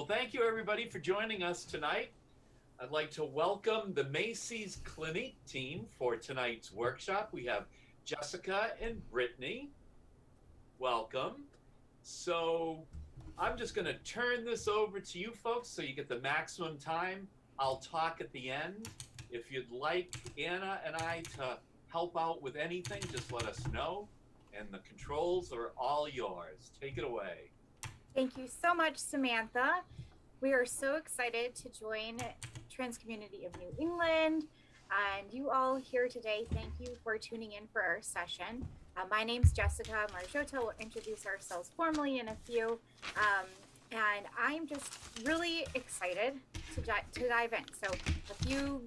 Well, thank you everybody for joining us tonight. I'd like to welcome the Macy's Clinique team for tonight's workshop. We have Jessica and Brittany. Welcome. So I'm just going to turn this over to you folks so you get the maximum time. I'll talk at the end. If you'd like Anna and I to help out with anything, just let us know. And the controls are all yours. Take it away. Thank you so much, Samantha. We are so excited to join Trans Community of New England and you all here today. Thank you for tuning in for our session. My name's Jessica Marjota. We'll introduce ourselves formally in a few. And I'm just really excited to dive in. So a few,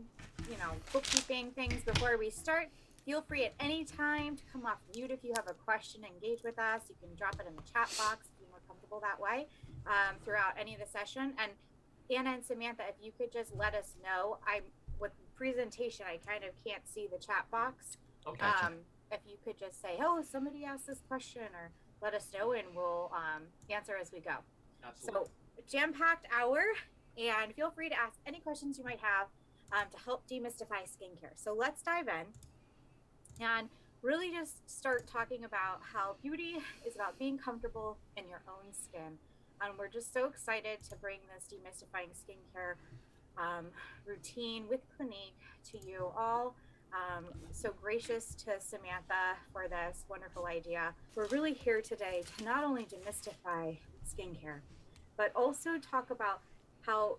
bookkeeping things before we start. Feel free at any time to come off mute if you have a question, engage with us. You can drop it in the chat box if you're more comfortable that way throughout any of the session. And Anna and Samantha, if you could just let us know, with presentation, I kind of can't see the chat box. Okay. If you could just say, oh, somebody asked this question, or let us know and we'll answer as we go. Absolutely. So jam-packed hour, and feel free to ask any questions you might have to help demystify skincare. So let's dive in and really just start talking about how beauty is about being comfortable in your own skin. And we're just so excited to bring this demystifying skincare routine with Clinique to you all. So gracious to Samantha for this wonderful idea. We're really here today to not only demystify skincare, but also talk about how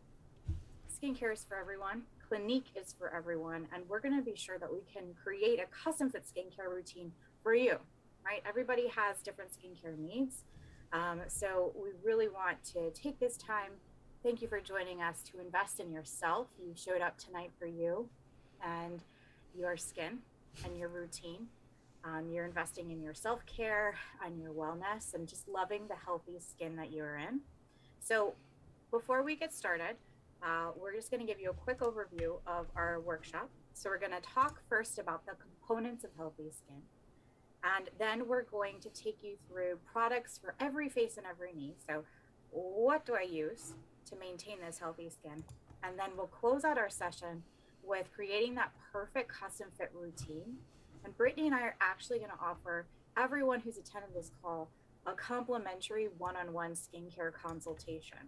skincare is for everyone, Clinique is for everyone, and we're going to be sure that we can create a custom fit skincare routine for you, right? Everybody has different skincare needs. So we really want to take this time. Thank you for joining us to invest in yourself. You showed up tonight for you and your skin and your routine. You're investing in your self-care and your wellness and just loving the healthy skin that you're in. So before we get started, we're just going to give you a quick overview of our workshop. So we're going to talk first about the components of healthy skin. And then we're going to take you through products for every face and every need. So what do I use to maintain this healthy skin? And then we'll close out our session with creating that perfect custom fit routine. And Brittany and I are actually going to offer everyone who's attended this call a complimentary one-on-one skincare consultation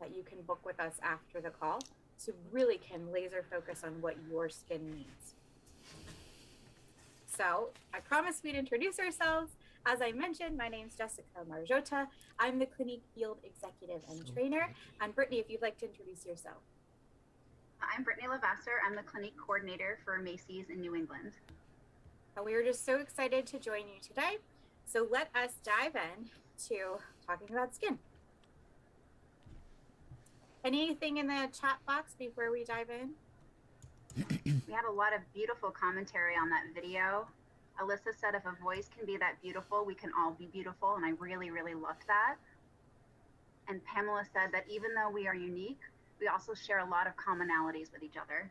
that you can book with us after the call, so really can laser focus on what your skin needs. So I promised we'd introduce ourselves. As I mentioned, my name's Jessica Marjota. I'm the Clinique Field Executive and Trainer. And Brittany, if you'd like to introduce yourself. I'm Brittany Lavasser. I'm the Clinique Coordinator for Macy's in New England. And we are just so excited to join you today. So let us dive in to talking about skin. Anything in the chat box before we dive in? We had a lot of beautiful commentary on that video. Alyssa said if a voice can be that beautiful, we can all be beautiful, and I really, really loved that. And Pamela said that even though we are unique, we also share a lot of commonalities with each other.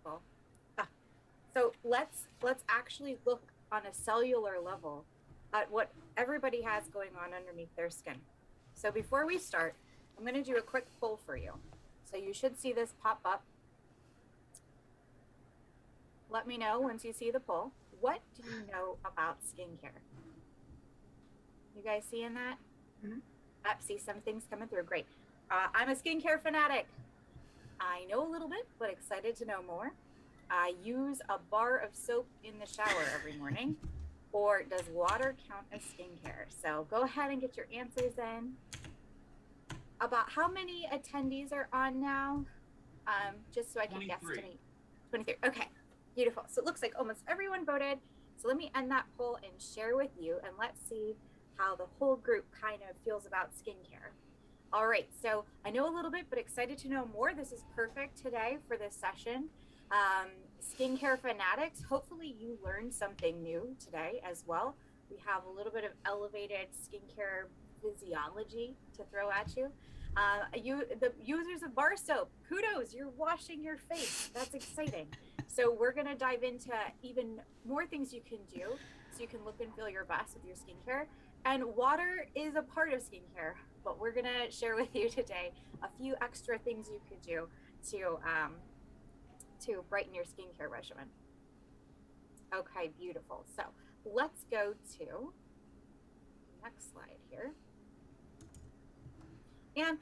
Cool. So let's actually look on a cellular level at what everybody has going on underneath their skin. So before we start, I'm going to do a quick poll for you. So you should see this pop up. Let me know once you see the poll. What do you know about skincare? You guys seeing that? Mm-hmm. See some things coming through. Great. I'm a skincare fanatic. I know a little bit, but excited to know more. I use a bar of soap in the shower every morning. Or does water count as skincare? So go ahead and get your answers in. About how many attendees are on now? Just so I can guesstimate. 23. Okay, beautiful. So it looks like almost everyone voted. So let me end that poll and share with you, and let's see how the whole group kind of feels about skincare. All right, so I know a little bit, but excited to know more. This is perfect today for this session. Skincare fanatics, hopefully you learned something new today as well. We have a little bit of elevated skincare physiology to throw at you. The users of bar soap, kudos, you're washing your face. That's exciting. So we're going to dive into even more things you can do so you can look and feel your best with your skincare. And water is a part of skincare. but we're gonna share with you today a few extra things you could do to brighten your skincare regimen. Okay, beautiful. So let's go to the next slide here. And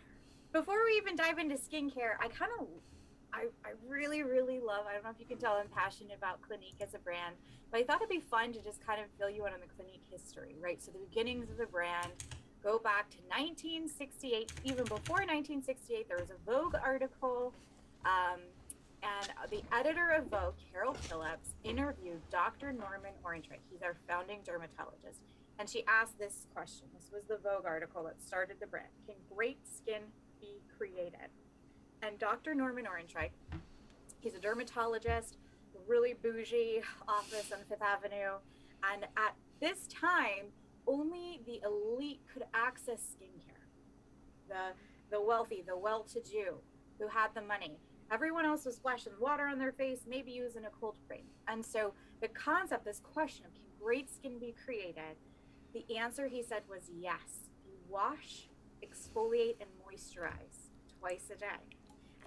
before we even dive into skincare, I really, really love, I don't know if you can tell I'm passionate about Clinique as a brand, but I thought it'd be fun to just kind of fill you in on the Clinique history, right? So the beginnings of the brand go back to 1968. Even before 1968, there was a Vogue article, and the editor of Vogue, Carol Phillips, interviewed Dr. Norman Orangewick. He's our founding dermatologist. And she asked this question. This was the Vogue article that started the brand. Can great skin be created? And Dr. Norman Orangewick, he's a dermatologist, really bougie office on Fifth Avenue. And at this time, only the elite could access skincare. The wealthy, the well-to-do, who had the money. Everyone else was splashing water on their face, maybe using a cold cream. And so the concept, this question of can great skin be created, the answer, he said, was yes. You wash, exfoliate, and moisturize twice a day.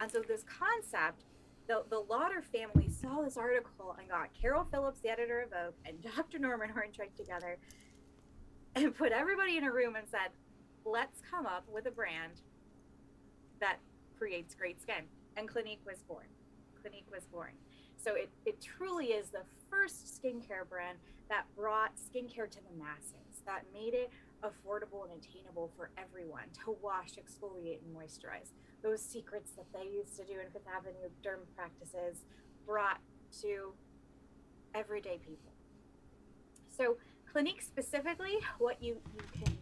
And so this concept, the Lauder family saw this article and got Carol Phillips, the editor of Vogue, and Dr. Norman Orangewick together and put everybody in a room and said, let's come up with a brand that creates great skin. And Clinique was born. Clinique was born. So it truly is the first skincare brand that brought skincare to the masses, that made it affordable and attainable for everyone to wash, exfoliate, and moisturize. Those secrets that they used to do in Fifth Avenue derm practices brought to everyday people. So Clinique specifically, what you can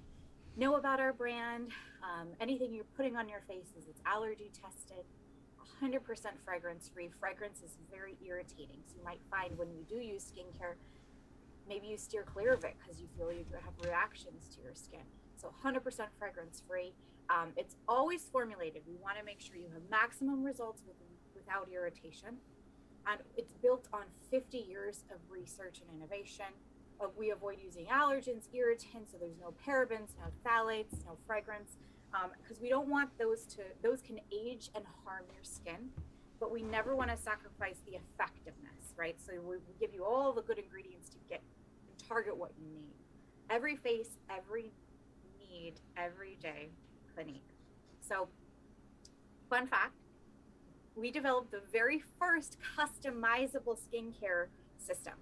know about our brand, anything you're putting on your face is it's allergy tested, 100% fragrance free. Fragrance is very irritating. So you might find when you do use skincare, maybe you steer clear of it because you feel you have reactions to your skin. So 100% fragrance free. It's always formulated. We want to make sure you have maximum results without irritation. And it's built on 50 years of research and innovation. We avoid using allergens, irritants, so there's no parabens, no phthalates, no fragrance, because we don't want those can age and harm your skin, but we never want to sacrifice the effectiveness, right? So we give you all the good ingredients to get and target what you need. Every face, every need, every day, Clinique. So, fun fact, we developed the very first customizable skincare system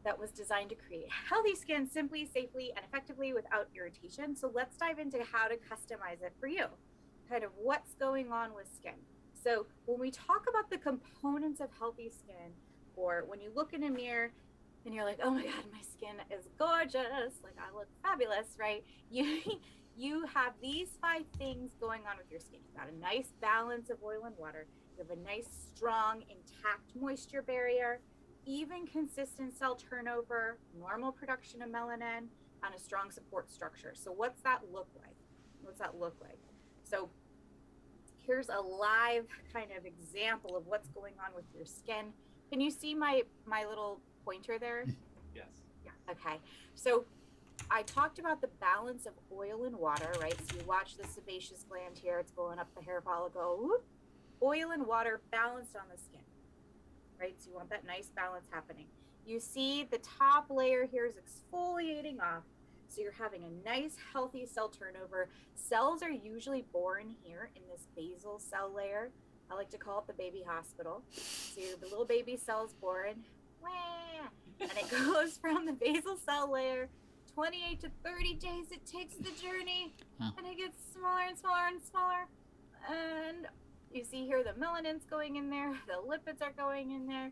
that was designed to create healthy skin simply, safely, and effectively without irritation. So let's dive into how to customize it for you, kind of what's going on with skin. So when we talk about the components of healthy skin, or when you look in a mirror and you're like, oh my God, my skin is gorgeous, like I look fabulous, right? You have these 5 things going on with your skin. You've got a nice balance of oil and water. You have a nice, strong, intact moisture barrier, even consistent cell turnover, normal production of melanin, and a strong support structure. So what's that look like? What's that look like? So here's a live kind of example of what's going on with your skin. Can you see my little pointer there? Yes. Yeah. Okay. So I talked about the balance of oil and water, right? So you watch the sebaceous gland here. It's going up the hair follicle. Whoop. Oil and water balanced on the skin, right? So you want that nice balance happening. You see the top layer here is exfoliating off. So you're having a nice, healthy cell turnover. Cells are usually born here in this basal cell layer. I like to call it the baby hospital. So the little baby cell's born, and it goes from the basal cell layer, 28 to 30 days it takes the journey, and it gets smaller and smaller and smaller. And you see here the melanin's going in there, the lipids are going in there,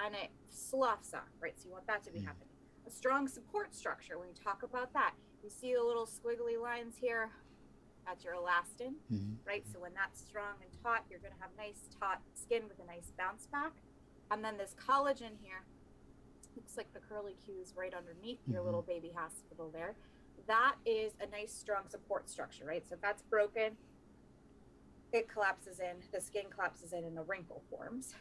and it sloughs off, right? So you want that to be happening. A strong support structure, when you talk about that, you see the little squiggly lines here, that's your elastin, right? So when that's strong and taut, you're going to have nice taut skin with a nice bounce back. And then this collagen here, looks like the curly cues right underneath your little baby hospital there. That is a nice strong support structure, right? So if that's broken, it collapses in, the skin collapses in and the wrinkle forms.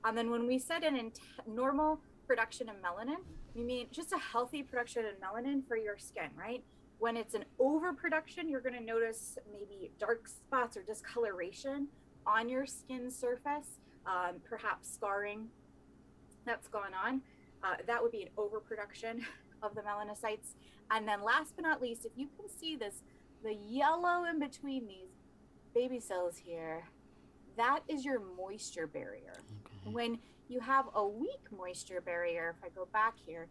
And then when we said an normal production of melanin, we mean just a healthy production of melanin for your skin, right? When it's an overproduction, you're going to notice maybe dark spots or discoloration on your skin surface, perhaps scarring that's gone on. That would be an overproduction of the melanocytes. And then last but not least, if you can see this, the yellow in between these baby cells here, that is your moisture barrier. Okay. When you have a weak moisture barrier, if I go back here,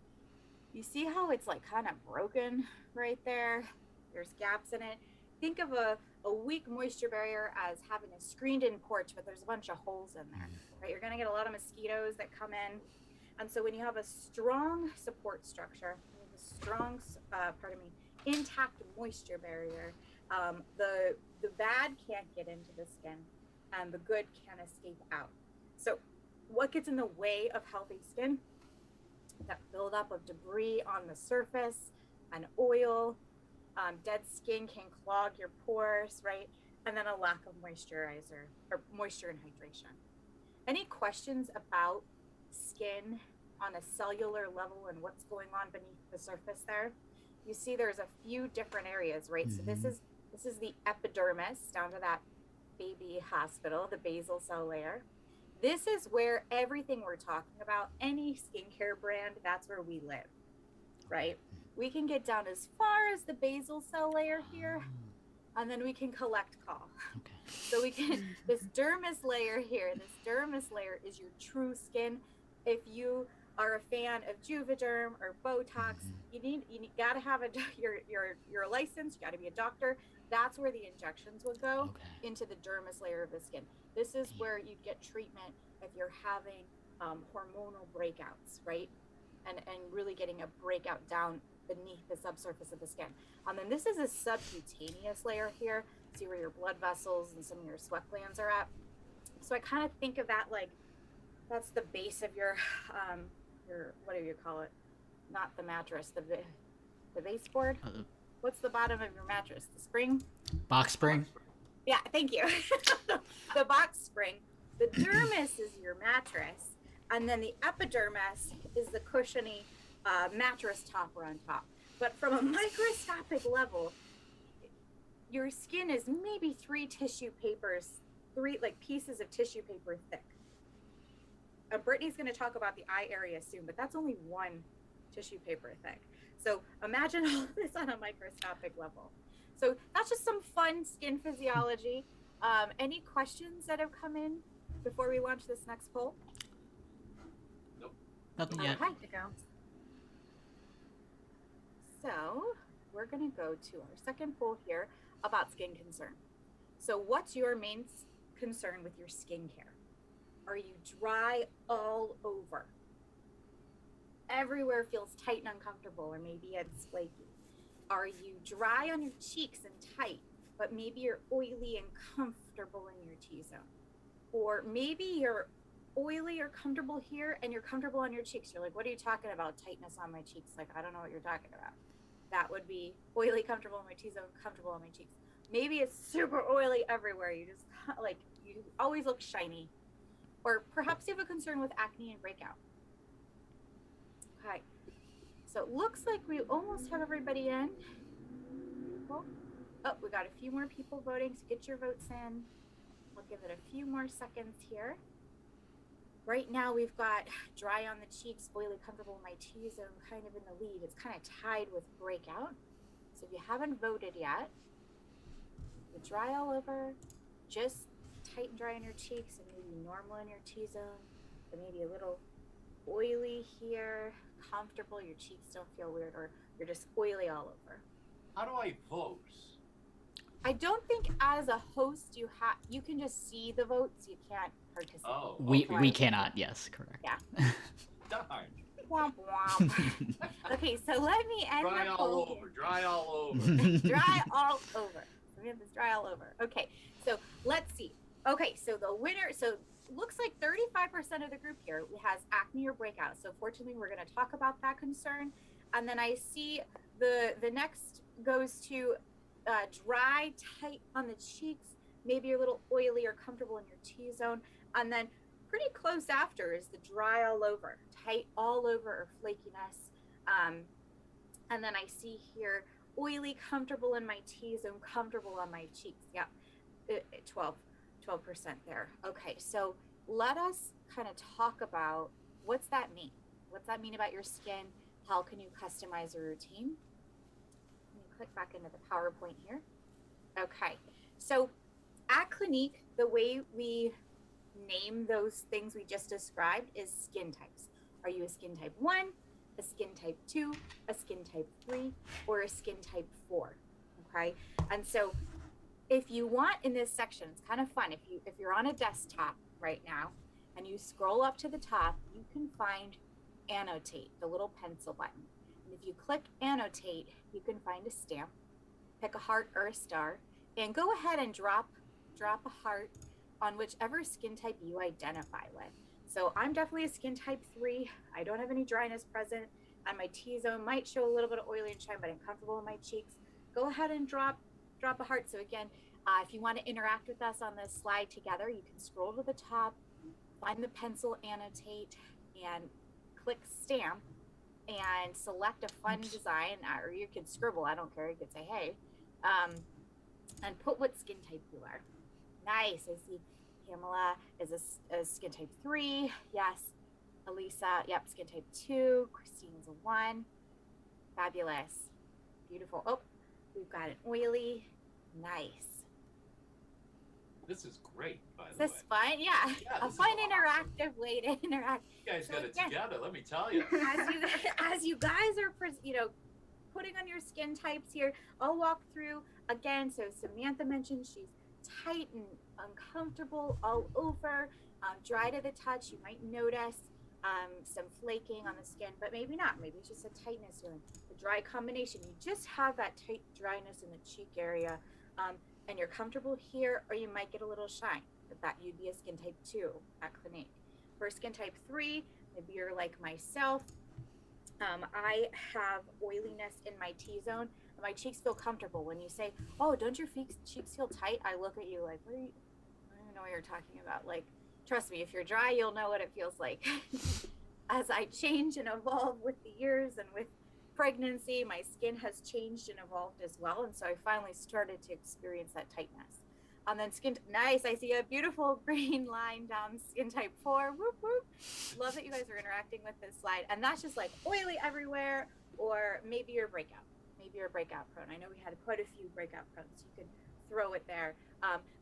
you see how it's like kind of broken right there? There's gaps in it. Think of a weak moisture barrier as having a screened in porch, but there's a bunch of holes in there, right? You're gonna get a lot of mosquitoes that come in. And so when you have a strong support structure, a strong, intact moisture barrier, the bad can't get into the skin and the good can escape out. So what gets in the way of healthy skin? That buildup of debris on the surface, and oil, dead skin can clog your pores, right? And then a lack of moisturizer or moisture and hydration. Any questions about skin on a cellular level and what's going on beneath the surface there? You see there's a few different areas, right? So this is the epidermis down to that baby hospital, the basal cell layer. This is where everything we're talking about, any skincare brand, that's where we live, right? We can get down as far as the basal cell layer here, and then we can collect call. Okay. So we can, this dermis layer here, this dermis layer is your true skin. If you are a fan of Juvederm or Botox, you gotta have your license, you gotta be a doctor. That's where the injections would go into the dermis layer of the skin. This is where you get treatment if you're having hormonal breakouts, right? And really getting a breakout down beneath the subsurface of the skin. And then this is a subcutaneous layer here. See where your blood vessels and some of your sweat glands are at. So I kind of think of that like, that's the base of your what do you call it? Not the mattress, the baseboard. What's the bottom of your mattress? The spring? Box spring? Yeah, thank you. The box spring. The dermis is your mattress, and then the epidermis is the cushiony mattress topper on top. But from a microscopic level, your skin is maybe three pieces of tissue paper thick. Brittany's going to talk about the eye area soon, but that's only one tissue paper thick. So imagine all this on a microscopic level. So that's just some fun skin physiology. Any questions that have come in before we launch this next poll? Nope. Nothing yet. Okay. To go. So we're going to go to our second poll here about skin concern. So what's your main concern with your skincare? Are you dry all over? Everywhere feels tight and uncomfortable, or maybe it's flaky. Are you dry on your cheeks and tight, but maybe you're oily and comfortable in your T-zone? Or maybe you're oily or comfortable here and you're comfortable on your cheeks. You're like, what are you talking about? Tightness on my cheeks. Like, I don't know what you're talking about. That would be oily, comfortable in my T-zone, comfortable on my cheeks. Maybe it's super oily everywhere. You just like, you always look shiny. Or perhaps you have a concern with acne and breakout. Okay, so it looks like we almost have everybody in. Beautiful. Oh, we got a few more people voting, so get your votes in. We'll give it a few more seconds here. Right now we've got dry on the cheeks, oily, comfortable in my T-zone, kind of in the lead. It's kind of tied with breakout. So if you haven't voted yet, you dry all over, just tight and dry on your cheeks, and maybe normal in your T-zone, but maybe a little oily here, comfortable, your cheeks don't feel weird, or you're just oily all over. How do I vote? I don't think as a host you can just see the votes, you can't participate. Oh, We cannot, yes, correct. Yeah. darn. Womp womp. Okay, so let me end Dry the all poll over, here. dry all over. Dry all over. So we have this dry all over. Okay, so let's see. Okay, so the winner, so looks like 35% of the group here has acne or breakout. So fortunately, we're going to talk about that concern. And then I see the next goes to dry, tight on the cheeks, maybe a little oily or comfortable in your T-zone. And then pretty close after is the dry all over, tight all over, or flakiness. And then I see here oily, comfortable in my T-zone, comfortable on my cheeks. Yep, 12% there. Okay, so let us kind of talk about what's that mean? What's that mean about your skin? How can you customize your routine? Let me click back into the PowerPoint here. Okay, so at Clinique, the way we name those things we just described is skin types. Are you a skin type 1, a skin type 2, a skin type 3, or a skin type 4? Okay, and so if you want in this section, it's kind of fun. If you're on a desktop right now and you scroll up to the top, you can find annotate, the little pencil button. And if you click annotate, you can find a stamp, pick a heart or a star, and go ahead and drop a heart on whichever skin type you identify with. So I'm definitely a skin type 3. I don't have any dryness present, and my T-zone might show a little bit of oily and shine, but I'm comfortable in my cheeks. Go ahead and drop a heart. So again, if you want to interact with us on this slide together, you can scroll to the top, find the pencil annotate, and click stamp, and select a fun design, or you can scribble, I don't care, you could say hey, and put what skin type you are. Nice. I see Pamela is a skin type 3. Yes. Elisa, yep, skin type 2. Christine's a 1. Fabulous. Beautiful. Oh, we've got an oily. Nice. This is great, by Is the way. this fun? Yeah. Yeah, A this is fun awesome. interactive way to interact. You guys So got it again, together, let me tell you. as you guys are, putting on your skin types here, I'll walk through again. So Samantha mentioned she's tight and uncomfortable all over, dry to the touch. You might notice some flaking on the skin, but maybe not. Maybe it's just a tightness feeling. The dry combination, you just have that tight dryness in the cheek area, and you're comfortable here, or you might get a little shine. But that you'd be a skin type 2 at Clinique. For skin type 3, maybe you're like myself. I have oiliness in my T-zone. My cheeks feel comfortable. When you say, "Oh, don't your cheeks feel tight?" I look at you like, "What are you? I don't even know what you're talking about." Like, trust me, if you're dry, you'll know what it feels like. As I change and evolve with the years and with pregnancy, my skin has changed and evolved as well, and so I finally started to experience that tightness. And then nice. I see a beautiful green line down skin type 4. Whoop, whoop. Love that you guys are interacting with this slide. And that's just like oily everywhere, or maybe you're breakout. Maybe you're breakout prone. I know we had quite a few breakout prones. You could throw it there.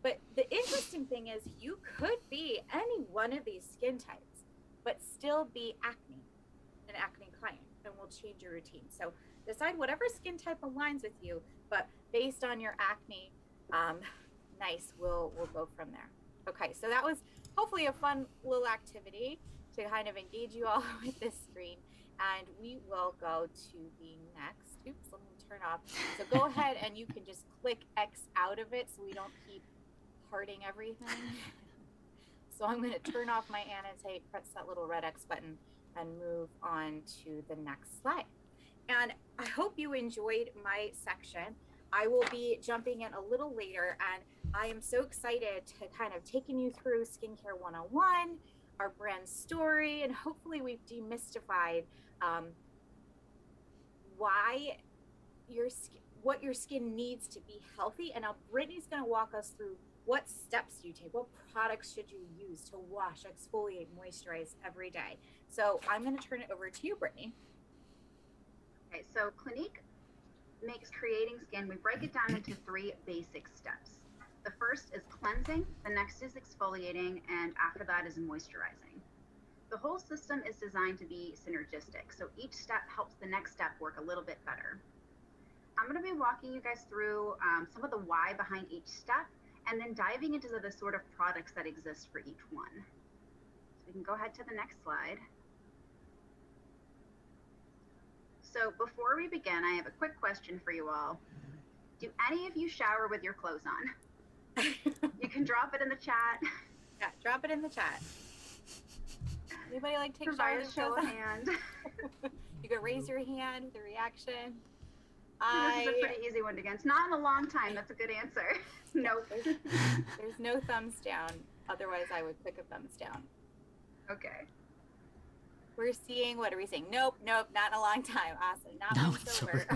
But the interesting thing is you could be any one of these skin types, but still be an acne client, and we'll change your routine. So decide whatever skin type aligns with you, but based on your acne, nice, we'll go from there. Okay, so that was hopefully a fun little activity to kind of engage you all with this screen, and we will go to the next. Oops, let me turn off. So go ahead and you can just click X out of it so we don't keep parting everything. So I'm going to turn off my annotate, press that little red X button, and move on to the next slide. And I hope you enjoyed my section. I will be jumping in a little later, and I am so excited to kind of taking you through Skincare 101, our brand story, and hopefully we've demystified what your skin needs to be healthy. And now Brittany's going to walk us through what steps do you take, what products should you use to wash, exfoliate, moisturize every day. So I'm going to turn it over to you, Brittany. Okay, so Clinique makes creating skin, we break it down into 3 basic steps. The first is cleansing, the next is exfoliating, and after that is moisturizing. The whole system is designed to be synergistic, so each step helps the next step work a little bit better. I'm going to be walking you guys through some of the why behind each step, and then diving into the sort of products that exist for each one. So we can go ahead to the next slide. So before we begin, I have a quick question for you all. Do any of you shower with your clothes on? You can drop it in the chat. Yeah, drop it in the chat. Anybody like take Provide showers a show with of hand. You can raise your hand with a reaction. This is a pretty easy one to get. It's not in a long time. That's a good answer. Nope. There's no thumbs down. Otherwise, I would click a thumbs down. Okay. We're seeing, what are we saying? Nope, not in a long time. Awesome. Not No, when sober.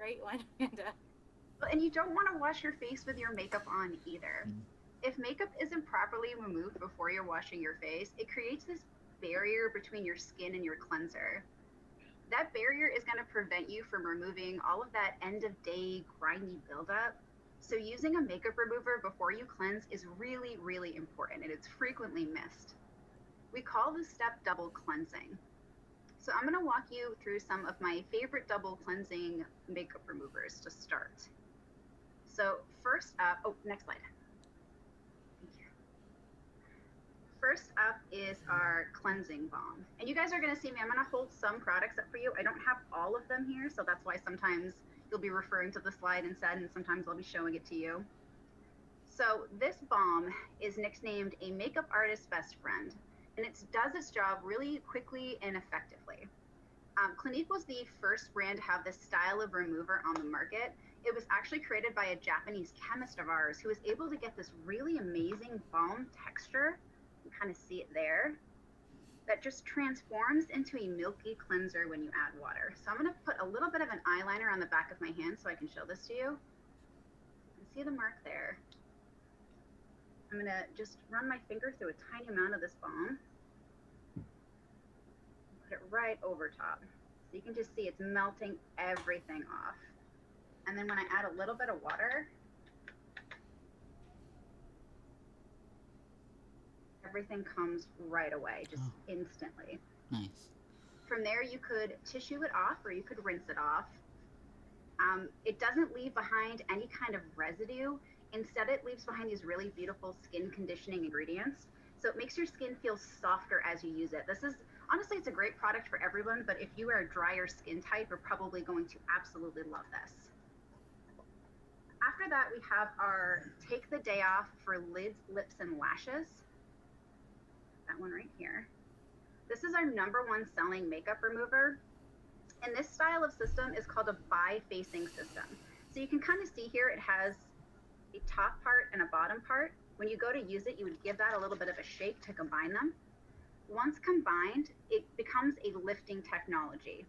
great one, Amanda. And you don't want to wash your face with your makeup on either. If makeup isn't properly removed before you're washing your face, it creates this barrier between your skin and your cleanser. That barrier is going to prevent you from removing all of that end of day grimy buildup. So using a makeup remover before you cleanse is really, really important, and it's frequently missed. We call this step double cleansing. So I'm going to walk you through some of my favorite double cleansing makeup removers to start. So first up, oh, next slide. Thank you. First up is our cleansing balm. And you guys are going to see me, I'm going to hold some products up for you. I don't have all of them here, so that's why sometimes you'll be referring to the slide instead, and sometimes I'll be showing it to you. So this balm is nicknamed a makeup artist's best friend, and it does its job really quickly and effectively. Clinique was the first brand to have this style of remover on the market. It was actually created by a Japanese chemist of ours who was able to get this really amazing balm texture. You can kind of see it there. That just transforms into a milky cleanser when you add water. So I'm going to put a little bit of an eyeliner on the back of my hand so I can show this to you. You can see the mark there. I'm going to just run my finger through a tiny amount of this balm. Put it right over top. So you can just see it's melting everything off. And then when I add a little bit of water, everything comes right away, just instantly. Nice. From there, you could tissue it off or you could rinse it off. It doesn't leave behind any kind of residue. Instead, it leaves behind these really beautiful skin conditioning ingredients. So it makes your skin feel softer as you use it. This is, honestly, it's a great product for everyone, but if you are a drier skin type, you're probably going to absolutely love this. After that, we have our Take the Day Off for lids, lips, and lashes. That one right here. This is our #1 selling makeup remover. And this style of system is called a bi-facing system. So you can kind of see here, it has a top part and a bottom part. When you go to use it, you would give that a little bit of a shake to combine them. Once combined, it becomes a lifting technology.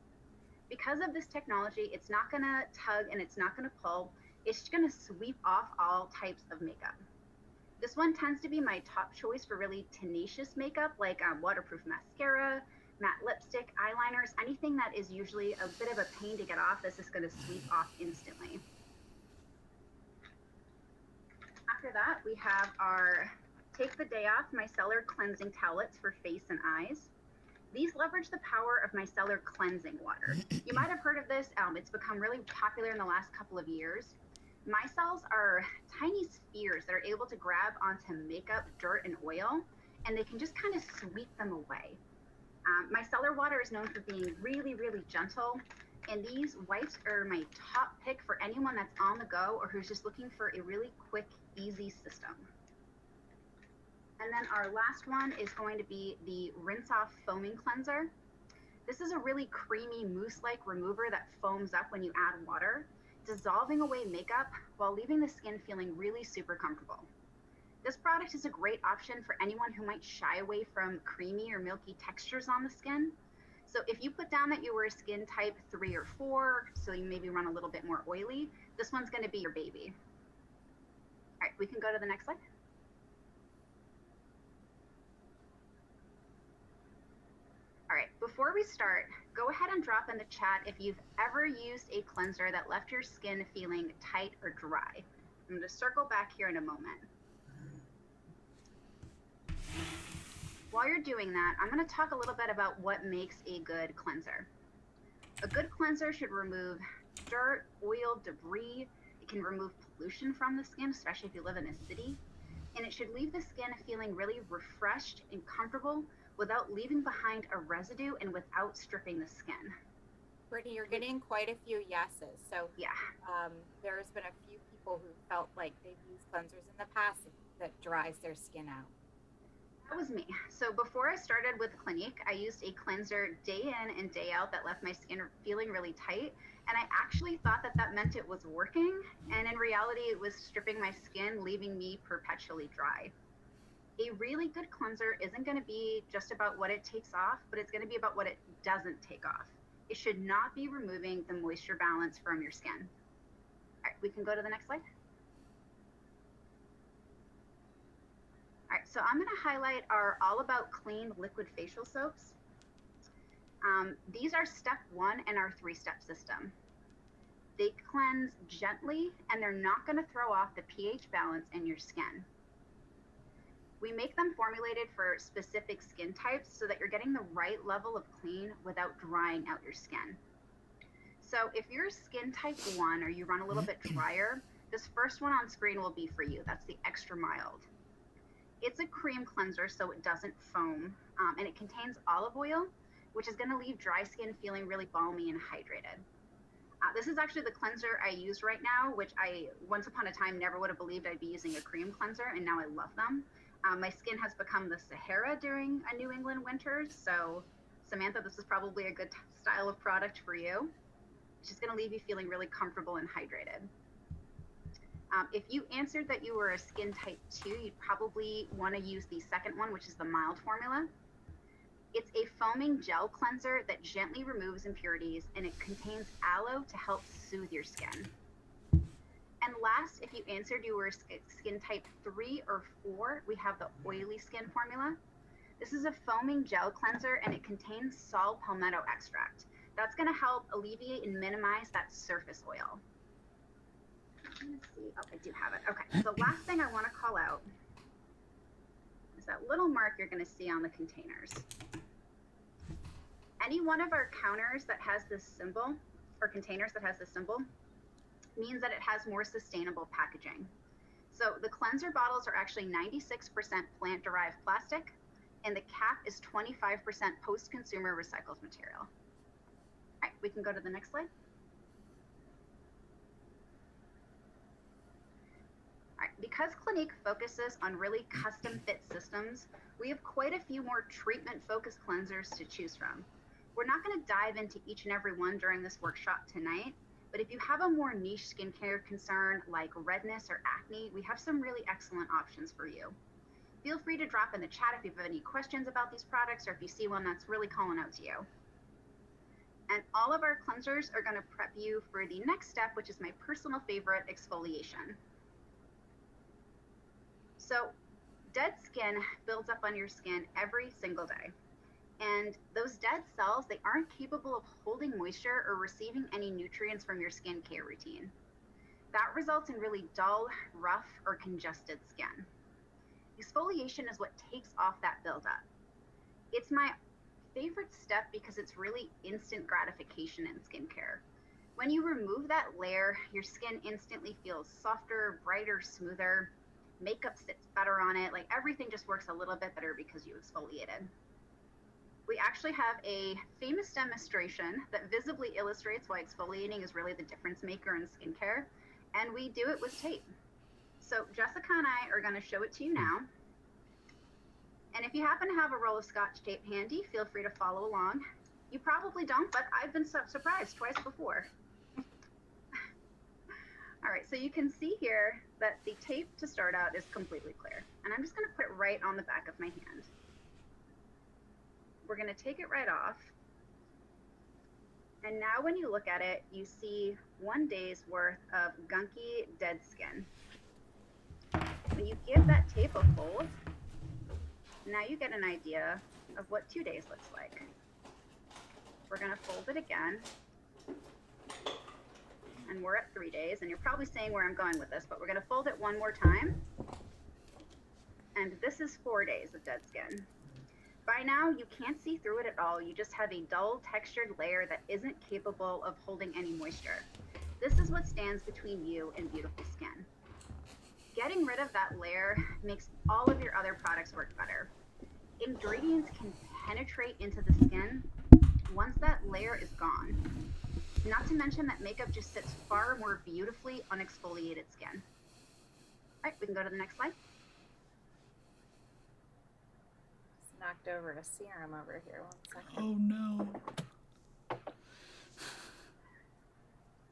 Because of this technology, it's not gonna tug and it's not gonna pull. It's just gonna sweep off all types of makeup. This one tends to be my top choice for really tenacious makeup, like waterproof mascara, matte lipstick, eyeliners, anything that is usually a bit of a pain to get off. This is gonna sweep off instantly. After that, we have our Take the Day Off Micellar Cleansing Towelettes for face and eyes. These leverage the power of micellar cleansing water. You might have heard of this. It's become really popular in the last couple of years. Micelles are tiny spheres that are able to grab onto makeup, dirt, and oil, and they can just kind of sweep them away. Micellar water is known for being really, really gentle, and these wipes are my top pick for anyone that's on the go or who's just looking for a really quick, easy system. And then our last one is going to be the Rinse Off Foaming Cleanser. This is a really creamy mousse-like remover that foams up when you add water, dissolving away makeup while leaving the skin feeling really super comfortable. This product is a great option for anyone who might shy away from creamy or milky textures on the skin. So if you put down that you were a skin type 3 or 4, so you maybe run a little bit more oily, this one's going to be your baby. All right, we can go to the next slide. All right, before we start, go ahead and drop in the chat if you've ever used a cleanser that left your skin feeling tight or dry. I'm going to circle back here in a moment. While you're doing that, I'm going to talk a little bit about what makes a good cleanser. A good cleanser should remove dirt, oil, debris. It can remove pollution from the skin, especially if you live in a city. And it should leave the skin feeling really refreshed and comfortable without leaving behind a residue and without stripping the skin. Brittany, you're getting quite a few yeses. So yeah, there's been a few people who felt like they've used cleansers in the past that dries their skin out. That was me. So before I started with Clinique, I used a cleanser day in and day out that left my skin feeling really tight. And I actually thought that that meant it was working. And in reality, it was stripping my skin, leaving me perpetually dry. A really good cleanser isn't going to be just about what it takes off, but it's going to be about what it doesn't take off. It should not be removing the moisture balance from your skin. All right, we can go to the next slide. All right, so I'm going to highlight our All About Clean liquid facial soaps. These are step 1 in our 3-step system. They cleanse gently, and they're not going to throw off the pH balance in your skin. We make them formulated for specific skin types so that you're getting the right level of clean without drying out your skin. So if you're skin type 1 or you run a little bit drier, this first one on screen will be for you. That's the extra mild. It's a cream cleanser, so it doesn't foam, and it contains olive oil, which is going to leave dry skin feeling really balmy and hydrated. This is actually the cleanser I use right now, which I once upon a time never would have believed I'd be using a cream cleanser, and now I love them. My skin has become the Sahara during a New England winter, so Samantha, this is probably a good style of product for you. It's just going to leave you feeling really comfortable and hydrated. If you answered that you were a skin type 2, you'd probably want to use the second one, which is the mild formula. It's a foaming gel cleanser that gently removes impurities, and it contains aloe to help soothe your skin. And last, if you answered you were skin type 3 or 4, we have the oily skin formula. This is a foaming gel cleanser, and it contains saw palmetto extract. That's going to help alleviate and minimize that surface oil. Let's see. Oh, I do have it. Okay. The last thing I want to call out is that little mark you're going to see on the containers. Any one of our counters that has this symbol, or containers that has this symbol, means that it has more sustainable packaging. So the cleanser bottles are actually 96% plant-derived plastic, and the cap is 25% post-consumer recycled material. All right, we can go to the next slide. All right, because Clinique focuses on really custom fit systems, we have quite a few more treatment-focused cleansers to choose from. We're not going to dive into each and every one during this workshop tonight, but if you have a more niche skincare concern like redness or acne, we have some really excellent options for you. Feel free to drop in the chat if you have any questions about these products or if you see one that's really calling out to you. And all of our cleansers are going to prep you for the next step, which is my personal favorite, exfoliation. So dead skin builds up on your skin every single day. And those dead cells, they aren't capable of holding moisture or receiving any nutrients from your skincare routine. That results in really dull, rough, or congested skin. Exfoliation is what takes off that buildup. It's my favorite step because it's really instant gratification in skincare. When you remove that layer, your skin instantly feels softer, brighter, smoother. Makeup sits better on it. Like everything just works a little bit better because you exfoliated. We actually have a famous demonstration that visibly illustrates why exfoliating is really the difference maker in skincare, and we do it with tape. So Jessica and I are going to show it to you now. And if you happen to have a roll of Scotch tape handy, feel free to follow along. You probably don't, but I've been surprised twice before. All right, so you can see here that the tape to start out is completely clear. And I'm just going to put it right on the back of my hand. We're going to take it right off. And now when you look at it, you see 1 day's worth of gunky, dead skin. When you give that tape a fold, now you get an idea of what 2 days looks like. We're going to fold it again. And we're at 3 days. And you're probably saying where I'm going with this, but we're going to fold it one more time. And this is 4 days of dead skin. By now, you can't see through it at all. You just have a dull, textured layer that isn't capable of holding any moisture. This is what stands between you and beautiful skin. Getting rid of that layer makes all of your other products work better. Ingredients can penetrate into the skin once that layer is gone. Not to mention that makeup just sits far more beautifully on exfoliated skin. All right, we can go to the next slide. Knocked over a serum over here. 1 second. Oh no.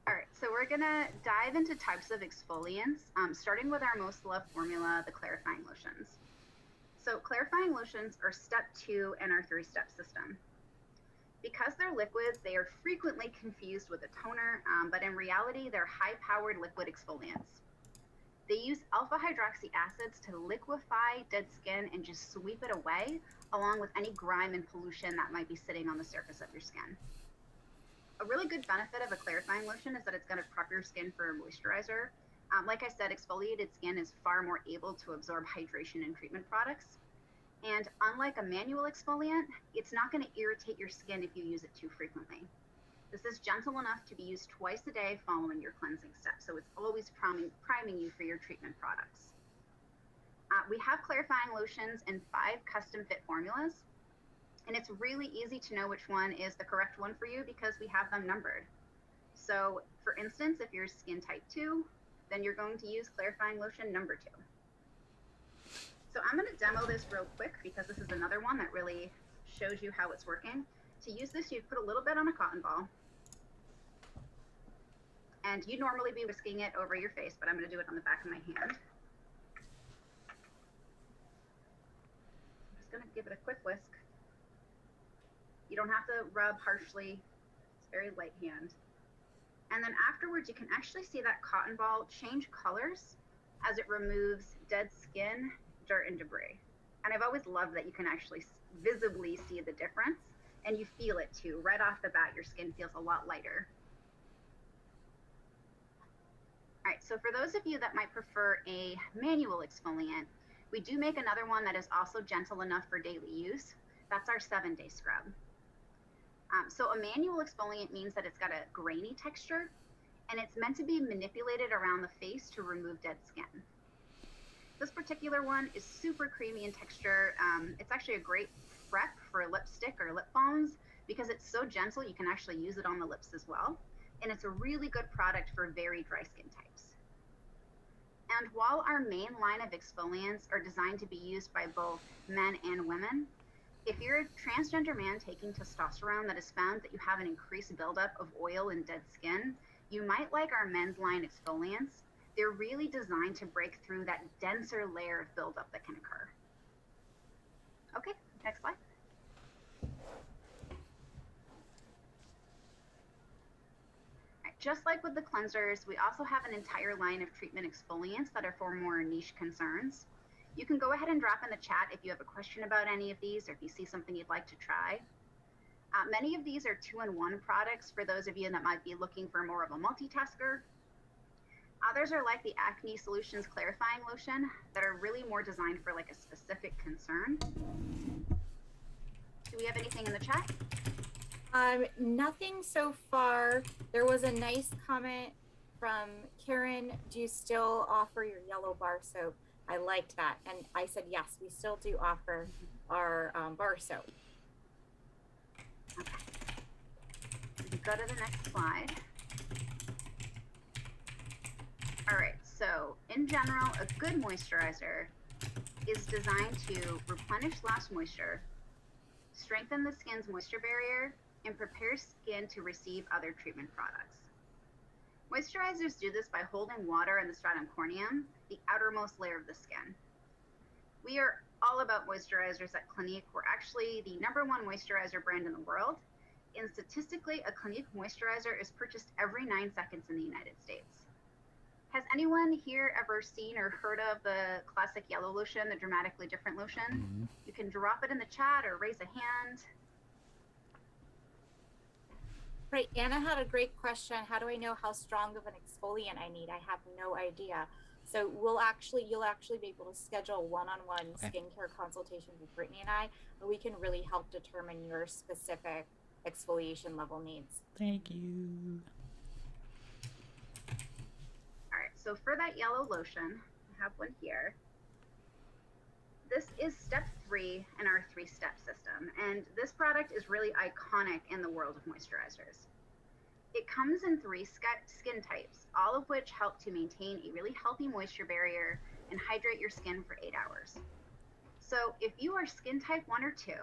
All right, so we're gonna dive into types of exfoliants, starting with our most loved formula, the clarifying lotions. So clarifying lotions are step 2 in our 3-step system. Because they're liquids, they are frequently confused with a toner, but in reality, they're high-powered liquid exfoliants. They use alpha hydroxy acids to liquefy dead skin and just sweep it away, along with any grime and pollution that might be sitting on the surface of your skin. A really good benefit of a clarifying lotion is that it's going to prep your skin for a moisturizer. Like I said, exfoliated skin is far more able to absorb hydration and treatment products. And unlike a manual exfoliant, it's not going to irritate your skin if you use it too frequently. This is gentle enough to be used twice a day following your cleansing step, so it's always priming you for your treatment products. We have clarifying lotions in 5 custom fit formulas, and it's really easy to know which one is the correct one for you because we have them numbered. So for instance, if you're skin type 2, then you're going to use clarifying lotion number 2. So I'm going to demo this real quick because this is another one that really shows you how it's working. To use this, you put a little bit on a cotton ball, and you'd normally be whisking it over your face, but I'm going to do it on the back of my hand. I'm just going to give it a quick whisk. You don't have to rub harshly. It's very light hand. And then afterwards, you can actually see that cotton ball change colors as it removes dead skin, dirt, and debris. And I've always loved that you can actually visibly see the difference, and you feel it too. Right off the bat, your skin feels a lot lighter. All right, so for those of you that might prefer a manual exfoliant, we do make another one that is also gentle enough for daily use. That's our 7-day scrub. So a manual exfoliant means that it's got a grainy texture, and it's meant to be manipulated around the face to remove dead skin. This particular one is super creamy in texture. It's actually a great prep for lipstick or lip balms because it's so gentle you can actually use it on the lips as well. And it's a really good product for very dry skin types. And while our main line of exfoliants are designed to be used by both men and women, if you're a transgender man taking testosterone that has found that you have an increased buildup of oil and dead skin, you might like our men's line exfoliants. They're really designed to break through that denser layer of buildup that can occur. Okay, next slide. Just like with the cleansers, we also have an entire line of treatment exfoliants that are for more niche concerns. You can go ahead and drop in the chat if you have a question about any of these or if you see something you'd like to try. Many of these are 2-in-1 products for those of you that might be looking for more of a multitasker. Others are like the Acne Solutions Clarifying Lotion that are really more designed for like a specific concern. Do we have anything in the chat? Nothing so far. There was a nice comment from Karen. Do you still offer your yellow bar soap? I liked that. And I said, yes, we still do offer our bar soap. Okay. We can go to the next slide. All right, so in general, a good moisturizer is designed to replenish lost moisture, strengthen the skin's moisture barrier, and prepare skin to receive other treatment products. Moisturizers do this by holding water in the stratum corneum, the outermost layer of the skin. We are all about moisturizers at Clinique. We're actually the #1 moisturizer brand in the world. And statistically, a Clinique moisturizer is purchased every 9 seconds in the United States. Has anyone here ever seen or heard of the classic yellow lotion, the dramatically different lotion? Mm-hmm. You can drop it in the chat or raise a hand. Right, Anna had a great question. How do I know how strong of an exfoliant I need? I have no idea. So you'll actually be able to schedule one-on-one skincare consultations with Brittany and I, and we can really help determine your specific exfoliation level needs. Thank you. All right, so for that yellow lotion, I have one here. This is step 3 in our 3-step system, and this product is really iconic in the world of moisturizers. It comes in 3 skin types, all of which help to maintain a really healthy moisture barrier and hydrate your skin for 8 hours. So if you are skin type 1 or 2,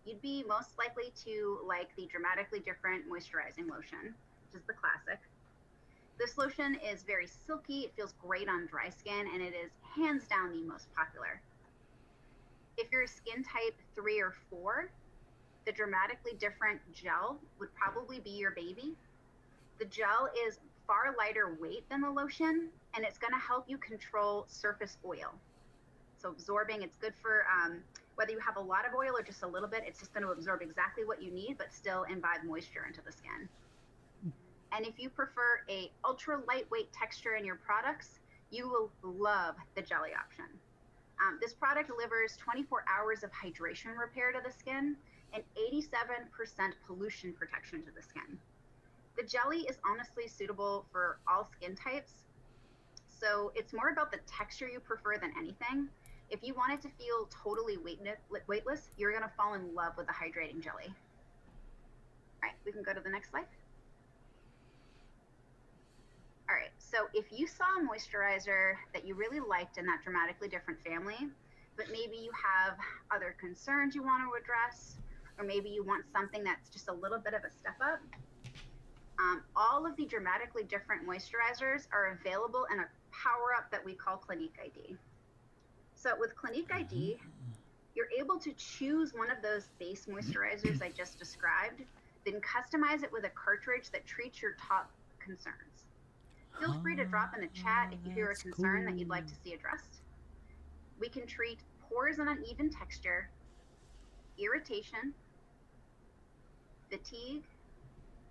you'd be most likely to like the dramatically different moisturizing lotion, which is the classic. This lotion is very silky, it feels great on dry skin, and it is hands down the most popular. If you're skin type 3 or 4, The dramatically different gel would probably be your baby. The gel is far lighter weight than the lotion, and it's going to help you control surface oil. So absorbing, it's good for whether you have a lot of oil or just a little bit, it's just going to absorb exactly what you need, but still imbibe moisture into the skin. And if you prefer a ultra lightweight texture in your products, you will love the jelly option. This product delivers 24 hours of hydration repair to the skin and 87% pollution protection to the skin. The jelly is honestly suitable for all skin types. So it's more about the texture you prefer than anything. If you want it to feel totally weightless, you're going to fall in love with the hydrating jelly. All right, we can go to the next slide. All right, so if you saw a moisturizer that you really liked in that dramatically different family, but maybe you have other concerns you want to address, or maybe you want something that's just a little bit of a step up, all of the dramatically different moisturizers are available in a power up that we call Clinique ID. So with Clinique ID, you're able to choose one of those base moisturizers I just described, then customize it with a cartridge that treats your top concerns. Feel free to drop in the chat if you hear a concern that you'd like to see addressed. We can treat pores and uneven texture, irritation, fatigue,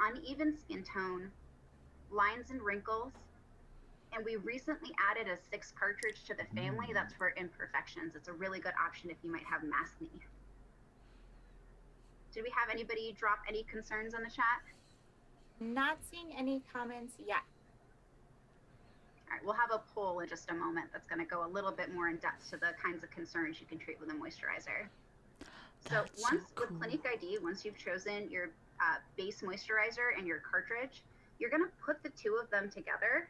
uneven skin tone, lines and wrinkles, and we recently added a 6 cartridge to the family that's for imperfections. It's a really good option if you might have maskne. Did we have anybody drop any concerns in the chat? Not seeing any comments yet. All right, we'll have a poll in just a moment that's going to go a little bit more in depth to the kinds of concerns you can treat with a moisturizer. So with Clinique ID, once you've chosen your base moisturizer and your cartridge, you're going to put the two of them together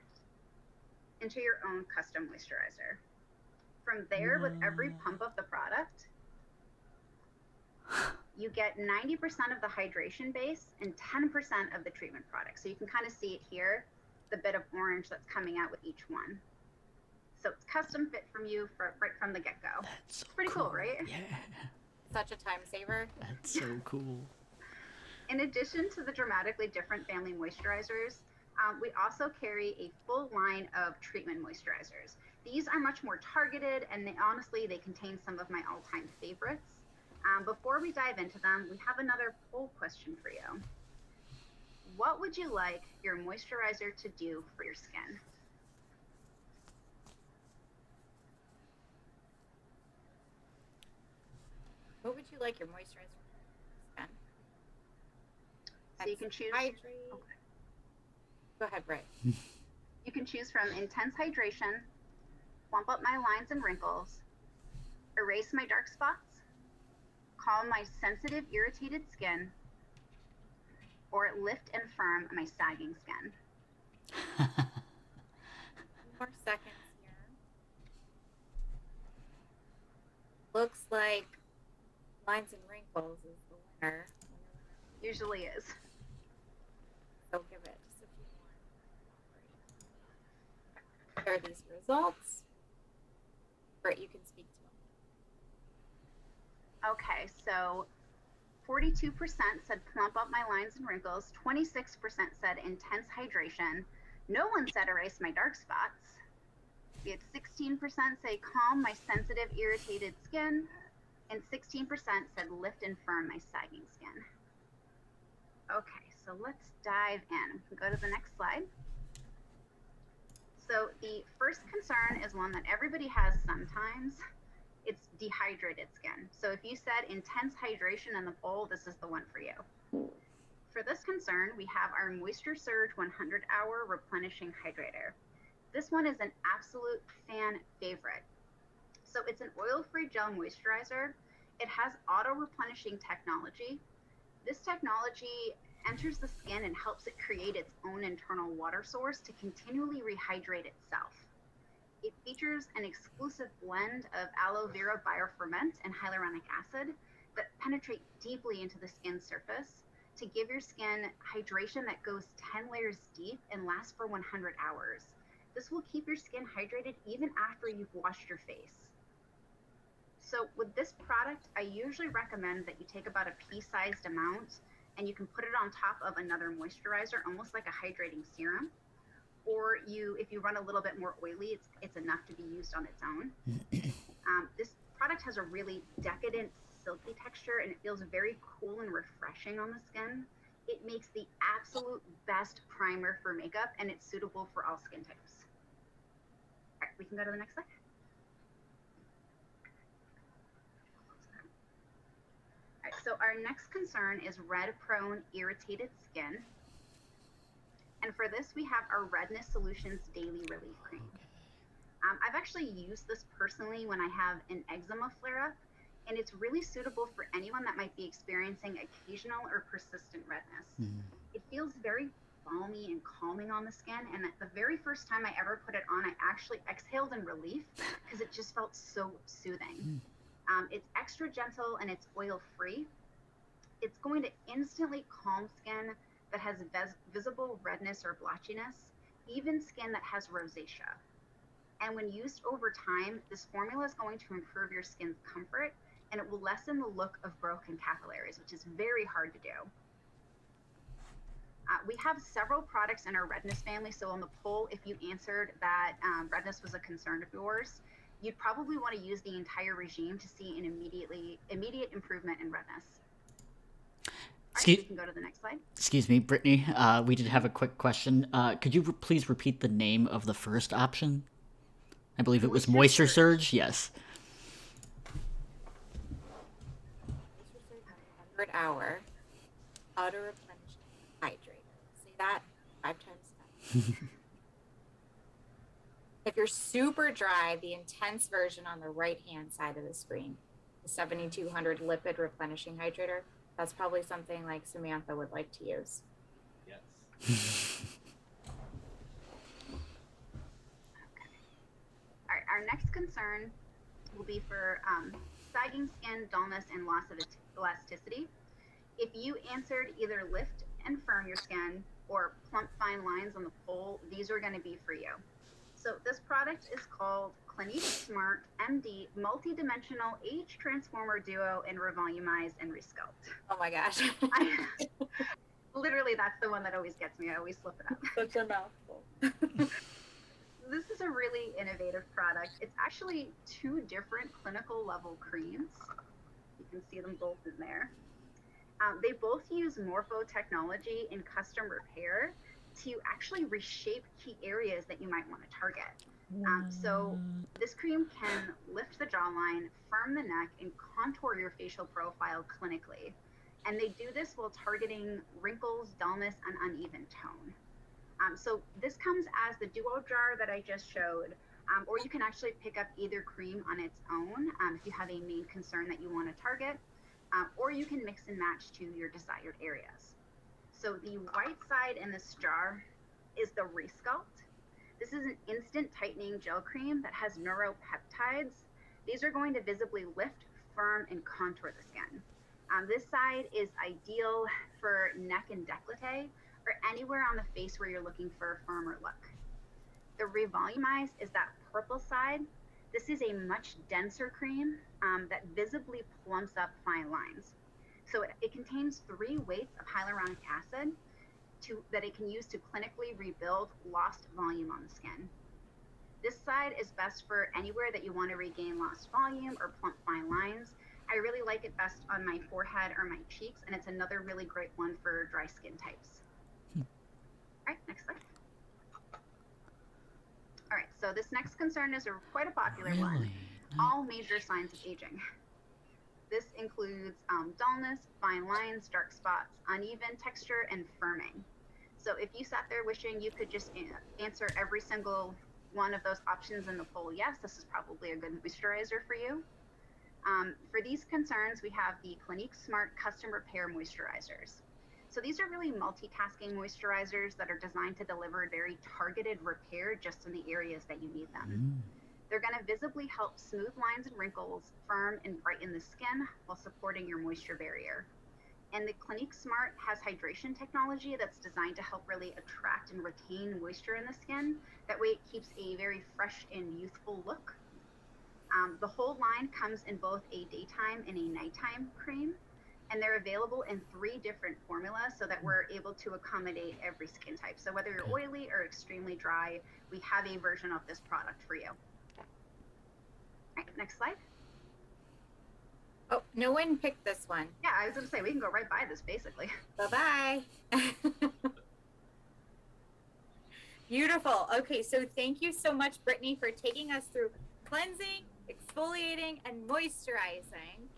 into your own custom moisturizer. From there, with every pump of the product, you get 90% of the hydration base and 10% of the treatment product. So you can kind of see it here, the bit of orange that's coming out with each one. So it's custom fit from you right from the get-go. It's pretty cool, right? Yeah. Such a time saver. That's so cool. In addition to the dramatically different family moisturizers, we also carry a full line of treatment moisturizers. These are much more targeted, and honestly, they contain some of my all-time favorites. Before we dive into them, we have another poll question for you. What would you like your moisturizer to do for your skin? What would you like your moisturizer to do? So you can choose. Hydrate. Okay. Go ahead, Britt. You can choose from intense hydration, plump up my lines and wrinkles, erase my dark spots, calm my sensitive, irritated skin, or lift and firm my sagging skin. More seconds here. Looks like lines and wrinkles is the winner. Usually is. So give it just a few more. Here are these results. Britt, you can speak to them. Okay, so 42% said plump up my lines and wrinkles, 26% said intense hydration, no one said erase my dark spots. We had 16% say calm my sensitive, irritated skin, and 16% said lift and firm my sagging skin. Okay, so let's dive in. We can go to the next slide. So the first concern is one that everybody has sometimes. It's dehydrated skin. So if you said intense hydration in the poll, this is the one for you. For this concern, we have our Moisture Surge 100 Hour Replenishing Hydrator. This one is an absolute fan favorite. So it's an oil-free gel moisturizer. It has auto-replenishing technology. This technology enters the skin and helps it create its own internal water source to continually rehydrate itself. It features an exclusive blend of aloe vera bioferment and hyaluronic acid that penetrate deeply into the skin surface to give your skin hydration that goes 10 layers deep and lasts for 100 hours. This will keep your skin hydrated even after you've washed your face. So with this product, I usually recommend that you take about a pea-sized amount and you can put it on top of another moisturizer, almost like a hydrating serum. Or if you run a little bit more oily, it's enough to be used on its own. This product has a really decadent, silky texture, and it feels very cool and refreshing on the skin. It makes the absolute best primer for makeup, and it's suitable for all skin types. All right, we can go to the next slide. All right, so our next concern is red-prone, irritated skin. And for this, we have our Redness Solutions Daily Relief Cream. I've actually used this personally when I have an eczema flare-up, and it's really suitable for anyone that might be experiencing occasional or persistent redness. It feels very balmy and calming on the skin, and the very first time I ever put it on, I actually exhaled in relief because it just felt so soothing. It's extra gentle and it's oil-free. It's going to instantly calm skin that has visible redness or blotchiness, even skin that has rosacea. And when used over time, this formula is going to improve your skin's comfort, and it will lessen the look of broken capillaries, which is very hard to do. We have several products in our redness family. So on the poll, if you answered that redness was a concern of yours, you'd probably want to use the entire regime to see an immediate improvement in redness. All right, we can go to the next slide. Excuse me, Brittany. We did have a quick question. Could you please repeat the name of the first option? I believe it was Moisture Surge. Yes. 100 hour auto replenishing hydrator. Say that 5 times fast. If you're super dry, the intense version on the right hand side of the screen, the 7200 lipid replenishing hydrator, that's probably something like Samantha would like to use. Yes. All right, our next concern will be for sagging skin, dullness, and loss of elasticity. If you answered either lift and firm your skin or plump fine lines on the poll, these are going to be for you. So this product is called Clinique Smart MD Multi-Dimensional Age Transformer Duo in Revolumize and Resculpt. Oh my gosh. Literally, that's the one that always gets me. I always slip it up. Such a mouthful. This is a really innovative product. It's actually 2 different clinical level creams. You can see them both in there. They both use morpho technology in custom repair to actually reshape key areas that you might want to target. So this cream can lift the jawline, firm the neck, and contour your facial profile clinically. And they do this while targeting wrinkles, dullness, and uneven tone. So this comes as the duo jar that I just showed, or you can actually pick up either cream on its own if you have a main concern that you want to target, or you can mix and match to your desired areas. So the white side in this jar is the Resculpt. This is an instant tightening gel cream that has neuropeptides. These are going to visibly lift, firm, and contour the skin. This side is ideal for neck and décolleté, or anywhere on the face where you're looking for a firmer look. The Revolumize is that purple side. This is a much denser cream that visibly plumps up fine lines. So it contains 3 weights of hyaluronic acid that it can use to clinically rebuild lost volume on the skin. This side is best for anywhere that you want to regain lost volume or plump fine lines. I really like it best on my forehead or my cheeks, and it's another really great one for dry skin types. All right, next slide. All right, so this next concern is quite a popular one. All major signs of aging. This includes dullness, fine lines, dark spots, uneven texture, and firming. So if you sat there wishing you could just answer every single one of those options in the poll, yes, this is probably a good moisturizer for you. For these concerns, we have the Clinique Smart Custom Repair Moisturizers. So these are really multitasking moisturizers that are designed to deliver very targeted repair just in the areas that you need them. They're going to visibly help smooth lines and wrinkles, firm and brighten the skin while supporting your moisture barrier. And the Clinique Smart has hydration technology that's designed to help really attract and retain moisture in the skin. That way it keeps a very fresh and youthful look. The whole line comes in both a daytime and a nighttime cream, and they're available in 3 different formulas so that we're able to accommodate every skin type. So whether you're oily or extremely dry, we have a version of this product for you. All right, next slide. Oh, no one picked this one. Yeah, I was going to say, we can go right by this basically. Bye-bye. Beautiful. Okay, so thank you so much, Brittany, for taking us through cleansing, exfoliating, and moisturizing.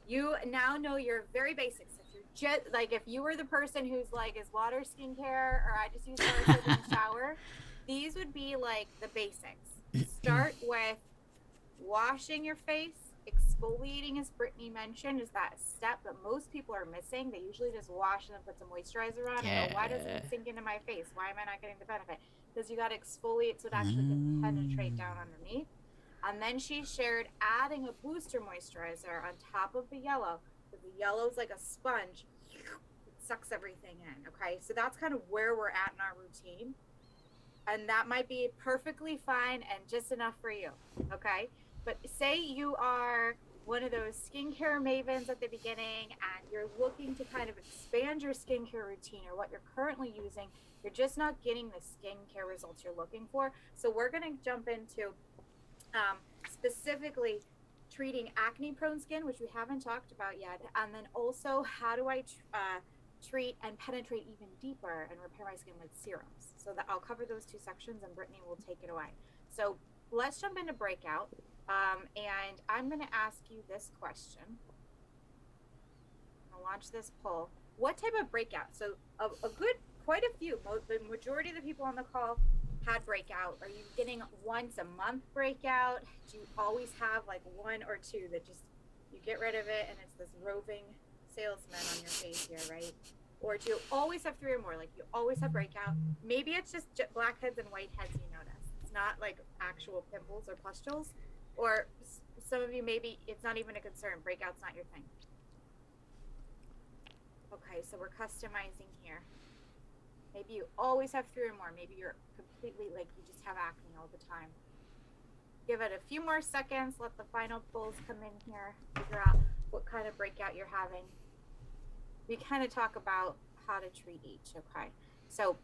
You now know your very basics. If you're just like, if you were the person who's like, is water skincare, or I just use water soap in the shower, these would be like the basics. Start with washing your face. Exfoliating, as Brittany mentioned, is that step that most people are missing. They usually just wash and then put some moisturizer on and go, why doesn't it sink into my face? Why am I not getting the benefit? Because you got to exfoliate so it actually can penetrate down underneath. And then she shared adding a booster moisturizer on top of the yellow. The yellow's like a sponge. It sucks everything in, okay? So that's kind of where we're at in our routine. And that might be perfectly fine and just enough for you, okay? But say you are one of those skincare mavens at the beginning and you're looking to kind of expand your skincare routine or what you're currently using, you're just not getting the skincare results you're looking for. So we're going to jump into specifically treating acne-prone skin, which we haven't talked about yet, and then also how do I treat and penetrate even deeper and repair my skin with serums. So that I'll cover those 2 sections and Brittany will take it away. So let's jump into breakout. And I'm going to ask you this question. I'll launch this poll. What type of breakout? So quite a few, the majority of the people on the call had breakout. Are you getting once a month breakout? Do you always have like 1 or 2 that just, you get rid of it and it's this roving salesman on your face here, right? Or do you always have 3 or more? Like you always have breakout. Maybe it's just blackheads and whiteheads you notice. It's not like actual pimples or pustules. Or some of you, maybe it's not even a concern. Breakout's not your thing. Okay, so we're customizing here. Maybe you always have 3 or more. Maybe you're completely like you just have acne all the time. Give it a few more seconds. Let the final polls come in here. Figure out what kind of breakout you're having. We kind of talk about how to treat each. Okay, so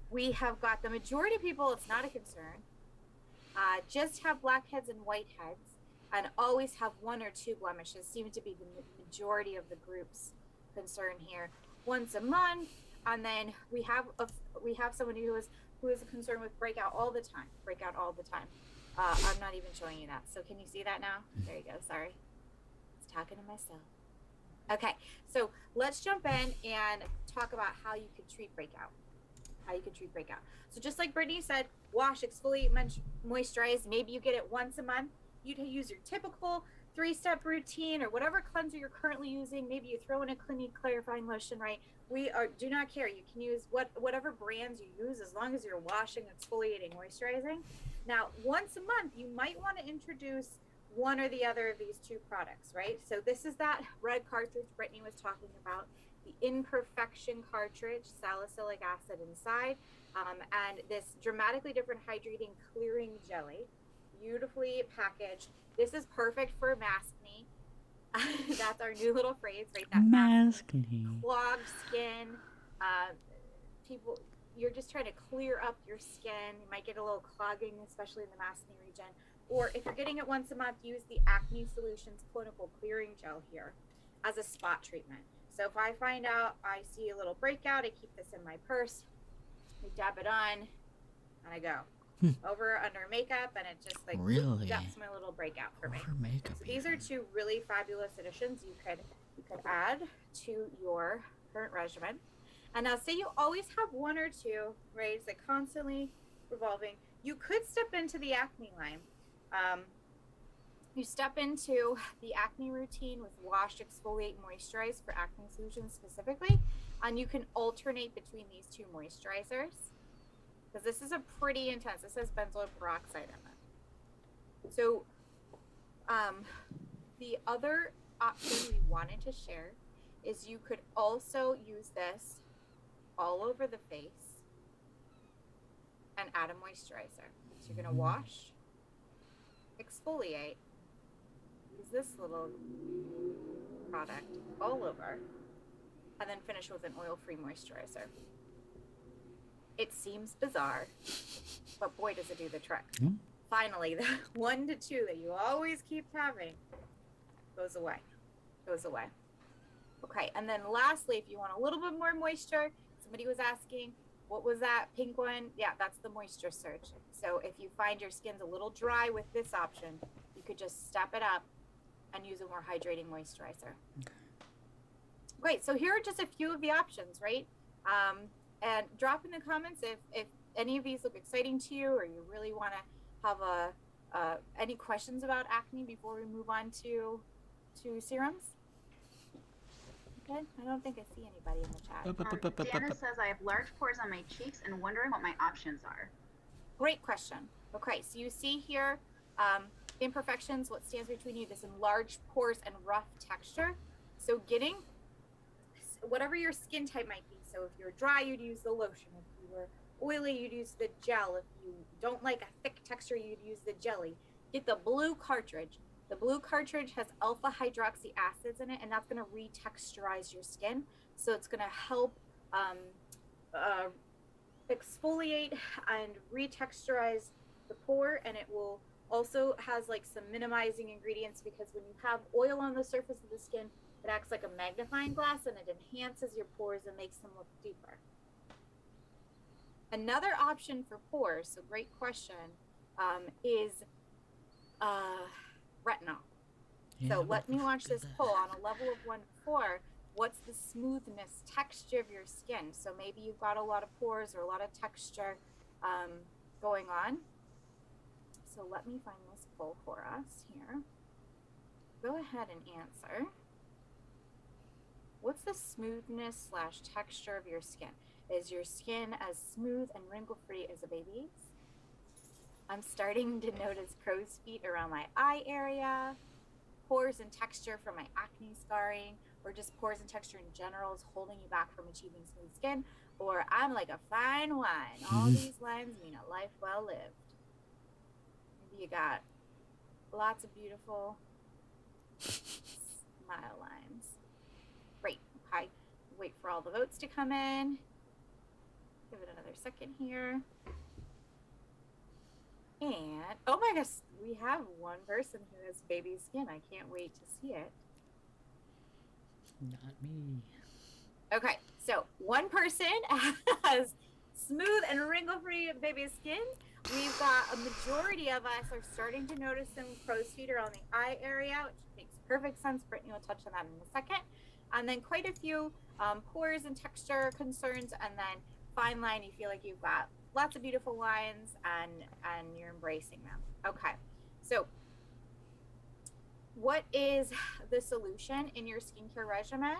we have got the majority of people, it's not a concern. Just have blackheads and whiteheads, and always have 1 or 2 blemishes. Seem to be the majority of the group's concern here. Once a month, and then we have someone who is concerned with breakout all the time. Breakout all the time. I'm not even showing you that. So can you see that now? There you go. Sorry, I was talking to myself. Okay, so let's jump in and talk about how you can treat breakout. So just like Brittany said, wash, exfoliate, moisturize. Maybe you get it once a month. You'd use your typical 3-step routine or whatever cleanser you're currently using. Maybe you throw in a Clinique clarifying lotion, right? We do not care. You can use whatever brands you use as long as you're washing, exfoliating, moisturizing. Now, once a month, you might want to introduce 1 or the other of these 2 products, right? So this is that red cartridge Brittany was talking about. The Imperfection cartridge, salicylic acid inside, and this dramatically different hydrating clearing jelly, beautifully packaged. This is perfect for maskne. That's our new little phrase, right? That maskne, clogged skin. People, you're just trying to clear up your skin. You might get a little clogging, especially in the maskne region. Or if you're getting it once a month, use the Acne Solutions Clinical Clearing Gel here as a spot treatment. So if I find out I see a little breakout, I keep this in my purse, I dab it on, and I go over under makeup, and it just like that's my little breakout for me. So these are 2 really fabulous additions you could add to your current regimen. And now, say you always have 1 or 2, right? It's like constantly revolving. You could step into the acne line. You step into the acne routine with wash, exfoliate, moisturize for Acne Solutions specifically, and you can alternate between these 2 moisturizers because this is a pretty intense. This has benzoyl peroxide in it. So the other option we wanted to share is you could also use this all over the face and add a moisturizer. So you're going to wash, exfoliate, use this little product all over, and then finish with an oil-free moisturizer. It seems bizarre, but boy, does it do the trick. Finally, the 1 to 2 that you always keep having goes away. Okay, and then lastly, if you want a little bit more moisture, somebody was asking, what was that pink one? Yeah, that's the moisture surge. So if you find your skin's a little dry with this option, you could just step it up and use a more hydrating moisturizer. Great, so here are just a few of the options, right? And drop in the comments if any of these look exciting to you, or you really want to have any questions about acne before we move on to serums. Okay, I don't think I see anybody in the chat. Dana says, I have large pores on my cheeks and wondering what my options are. Great question. Okay, so you see here imperfections, what stands between you, this enlarged pores and rough texture. So getting whatever your skin type might be. So if you're dry, you'd use the lotion. If you were oily, you'd use the gel. If you don't like a thick texture, you'd use the jelly. Get the blue cartridge. The blue cartridge has alpha hydroxy acids in it, and that's going to retexturize your skin. So it's going to help exfoliate and retexturize the pore, and it will also has like some minimizing ingredients, because when you have oil on the surface of the skin, it acts like a magnifying glass and it enhances your pores and makes them look deeper. Another option for pores, so great question, is retinol. So let me launch this poll on a level of 1 to 4. What's the smoothness, texture of your skin? So maybe you've got a lot of pores or a lot of texture going on. So let me find this poll for us here. Go ahead and answer. What's the smoothness / texture of your skin? Is your skin as smooth and wrinkle-free as a baby's? I'm starting to notice crow's feet around my eye area, pores and texture from my acne scarring, or just pores and texture in general is holding you back from achieving smooth skin, or I'm like a fine wine. All these lines mean a life well lived. Maybe you got lots of beautiful smile lines. Great. Okay. Wait for all the votes to come in. Give it another second here. And oh my gosh, we have one person who has baby skin. I can't wait to see it. Not me. Okay, so one person has smooth and wrinkle-free baby skin. We've got a majority of us are starting to notice some crow's feet around the eye area, which makes perfect sense. Brittany will touch on that in a second. And then quite a few pores and texture concerns, and then fine line, you feel like you've got lots of beautiful lines and you're embracing them. Okay, so what is the solution in your skincare regimen?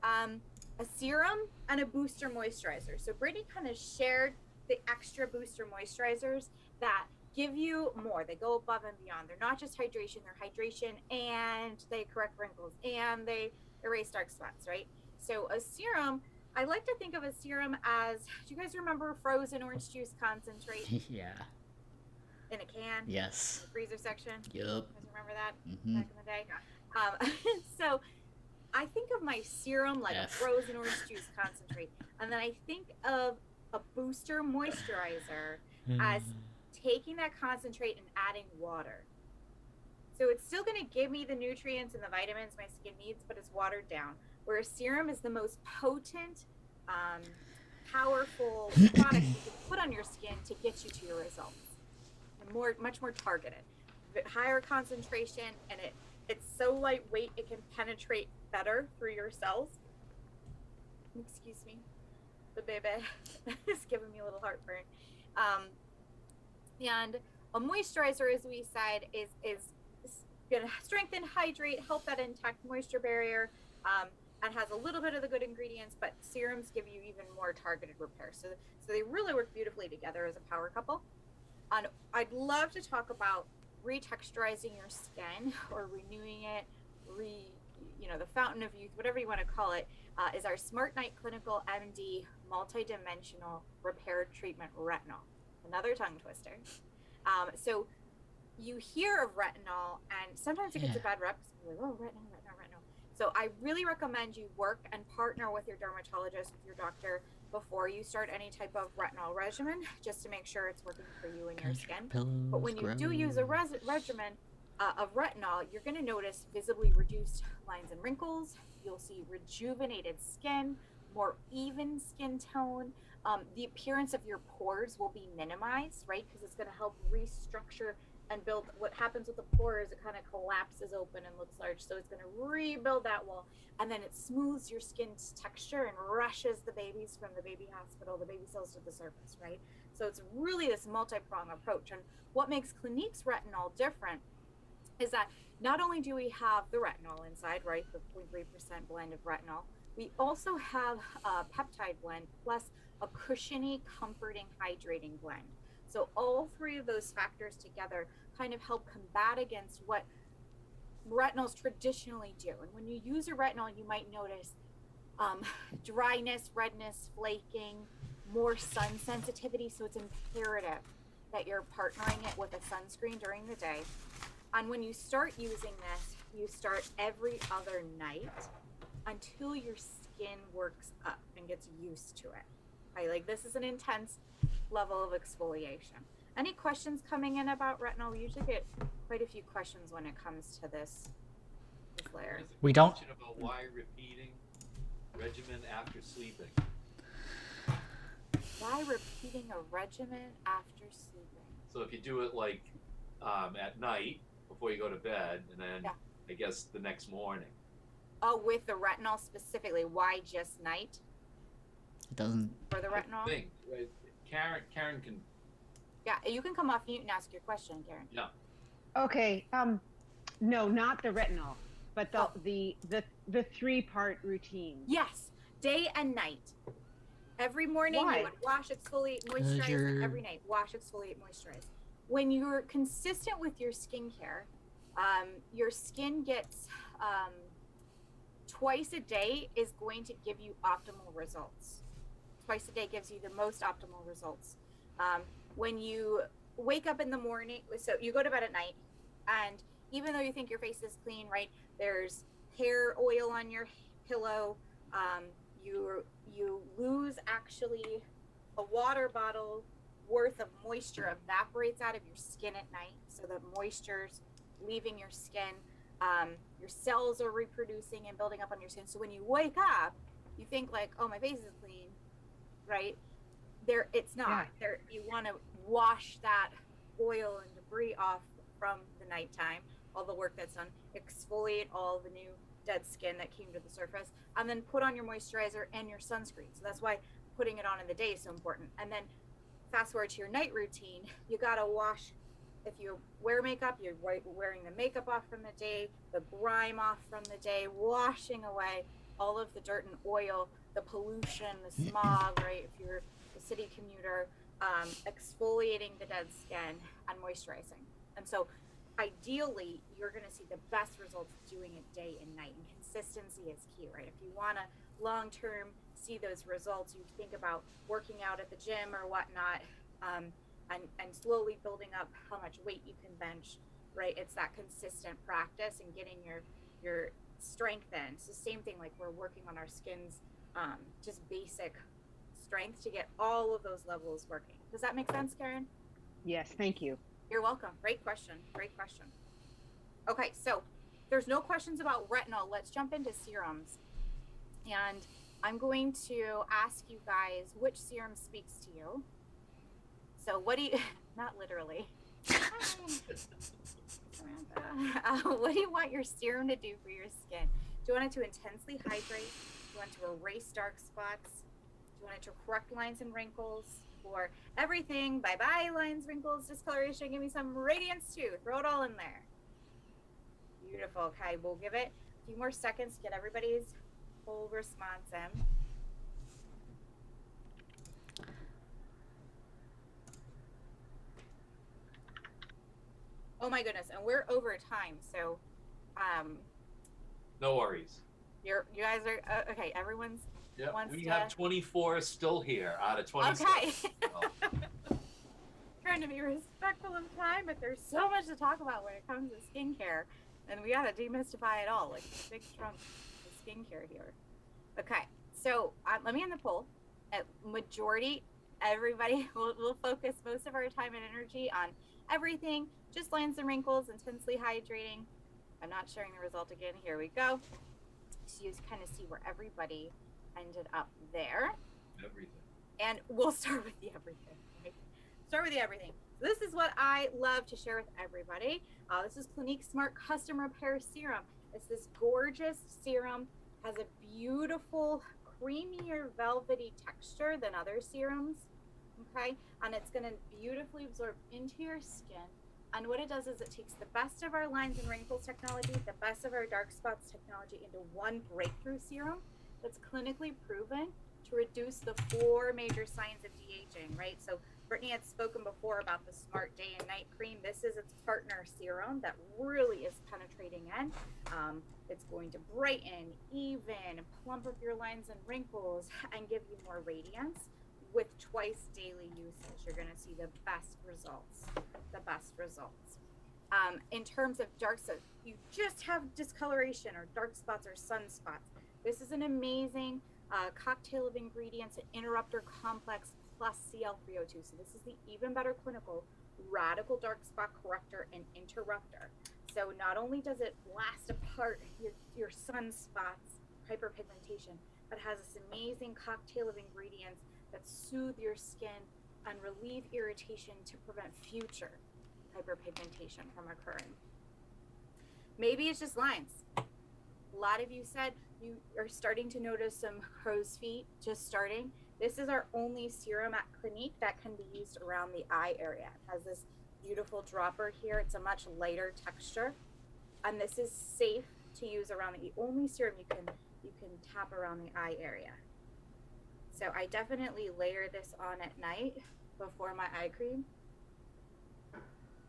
A serum and a booster moisturizer. So Brittany kind of shared the extra booster moisturizers that give you more. They go above and beyond. They're not just hydration, they're hydration and they correct wrinkles and they erase dark spots, right? So a serum, I like to think of a serum as, do you guys remember frozen orange juice concentrate? Yeah. In a can? Yes. In the freezer section? Yep. You guys remember that back in the day? So I think of my serum like a frozen orange juice concentrate. And then I think of a booster moisturizer as taking that concentrate and adding water. So it's still going to give me the nutrients and the vitamins my skin needs, but it's watered down. Where a serum is the most potent, powerful product you can put on your skin to get you to your results. And much more targeted. Higher concentration, and it's so lightweight it can penetrate better through your cells. Excuse me. The baby is giving me a little heartburn. And a moisturizer, as we said, is going to strengthen, hydrate, help that intact moisture barrier, and has a little bit of the good ingredients, but serums give you even more targeted repair. So they really work beautifully together as a power couple. And I'd love to talk about retexturizing your skin or renewing it, the fountain of youth, whatever you want to call it, is our Smart Night Clinical MD multidimensional repair treatment retinol. Another tongue twister. So you hear of retinol, and sometimes it gets a bad rep. Like, oh, retinol. So I really recommend you work and partner with your dermatologist, with your doctor, before you start any type of retinol regimen, just to make sure it's working for you and your skin. But when you do use a regimen of retinol, you're going to notice visibly reduced lines and wrinkles. You'll see rejuvenated skin, more even skin tone. The appearance of your pores will be minimized, right? Because it's going to help restructure and build. What happens with the pores, it kind of collapses open and looks large. So it's going to rebuild that wall. And then it smooths your skin's texture and rushes the babies from the baby hospital, the baby cells to the surface, right? So it's really this multi-pronged approach. And what makes Clinique's retinol different is that not only do we have the retinol inside, right, the 0.3% blend of retinol, we also have a peptide blend plus a cushiony, comforting, hydrating blend. So all three of those factors together kind of help combat against what retinols traditionally do. And when you use a retinol, you might notice dryness, redness, flaking, more sun sensitivity. So it's imperative that you're partnering it with a sunscreen during the day. And when you start using this, you start every other night until your skin works up and gets used to it. Okay, like this is an intense level of exfoliation. Any questions coming in about retinol? We usually get quite a few questions when it comes to this layer. We don't. About why repeating regimen after sleeping? Why repeating a regimen after sleeping? So if you do it like at night before you go to bed, and then I guess the next morning. Oh, with the retinol specifically, why just night? It doesn't. For the retinol? Right? Karen can. Yeah, you can come off mute and ask your question, Karen. Yeah. Okay. No, not the retinol, but the 3-part routine. Yes, day and night. Every morning you would wash, exfoliate, moisturize, and every night wash, exfoliate, moisturize. When you're consistent with your skincare, your skin gets twice a day is going to give you optimal results. Twice a day gives you the most optimal results. When you wake up in the morning, so you go to bed at night, and even though you think your face is clean, right, there's hair oil on your pillow, you lose actually a water bottle worth of moisture evaporates out of your skin at night, so the moisture's leaving your skin. Your cells are reproducing and building up on your skin. So when you wake up, you think like, oh, my face is clean, right? It's not. You want to wash that oil and debris off from the nighttime, all the work that's done, exfoliate all the new dead skin that came to the surface, and then put on your moisturizer and your sunscreen. So that's why putting it on in the day is so important. And then fast forward to your night routine, you gotta wash. If you wear makeup, you're wearing the makeup off from the day, the grime off from the day, washing away all of the dirt and oil, the pollution, the smog, right? If you're a city commuter, exfoliating the dead skin and moisturizing. And so ideally, you're going to see the best results doing it day and night. And consistency is key, right? If you want to long-term see those results, you think about working out at the gym or whatnot, and slowly building up how much weight you can bench, right? It's that consistent practice and getting your strength in. It's the same thing, like we're working on our skin's just basic strength to get all of those levels working. Does that make sense, Karen? Yes, thank you. You're welcome. Great question. Okay, so there's no questions about retinol. Let's jump into serums. And I'm going to ask you guys which serum speaks to you. So what do you, not literally. What do you want your serum to do for your skin? Do you want it to intensely hydrate? Do you want it to erase dark spots? Do you want it to correct lines and wrinkles? Or everything, bye-bye lines, wrinkles, discoloration, give me some radiance too. Throw it all in there. Beautiful. Okay, we'll give it a few more seconds to get everybody's full response in. Oh my goodness, and we're over time, so no worries. You guys are okay. Everyone's we have 24 still here out of 26. Okay. trying to be respectful of time, but there's so much to talk about when it comes to skincare, and we gotta demystify it all, like a big trunk of skincare here. Okay, so let me end the poll. Majority, everybody will focus most of our time and energy on everything, just lines and wrinkles, intensely hydrating. I'm not sharing the result again. Here we go. So you kind of see where everybody ended up there. Everything. And we'll start with the everything. Right? Start with the everything. So this is what I love to share with everybody. This is Clinique Smart Custom Repair Serum. It's this gorgeous serum, has a beautiful, creamier, velvety texture than other serums. Okay, and it's going to beautifully absorb into your skin. And what it does is it takes the best of our lines and wrinkles technology, the best of our dark spots technology into one breakthrough serum that's clinically proven to reduce the 4 major signs of de-aging, right? So Brittany had spoken before about the Smart Day and Night Cream. This is its partner serum that really is penetrating in. It's going to brighten, even, plump up your lines and wrinkles, and give you more radiance. With twice daily usage, you're going to see the best results. In terms of dark spots, you just have discoloration or dark spots or sunspots. This is an amazing cocktail of ingredients, an interrupter complex plus CL302. So this is the even better clinical radical dark spot corrector and interrupter. So not only does it blast apart your sunspots, hyperpigmentation, but has this amazing cocktail of ingredients that soothe your skin and relieve irritation to prevent future hyperpigmentation from occurring. Maybe it's just lines. A lot of you said you are starting to notice some crow's feet, just starting. This is our only serum at Clinique that can be used around the eye area. It has this beautiful dropper here. It's a much lighter texture, and this is safe to use around the only serum you can tap around the eye area. So I definitely layer this on at night before my eye cream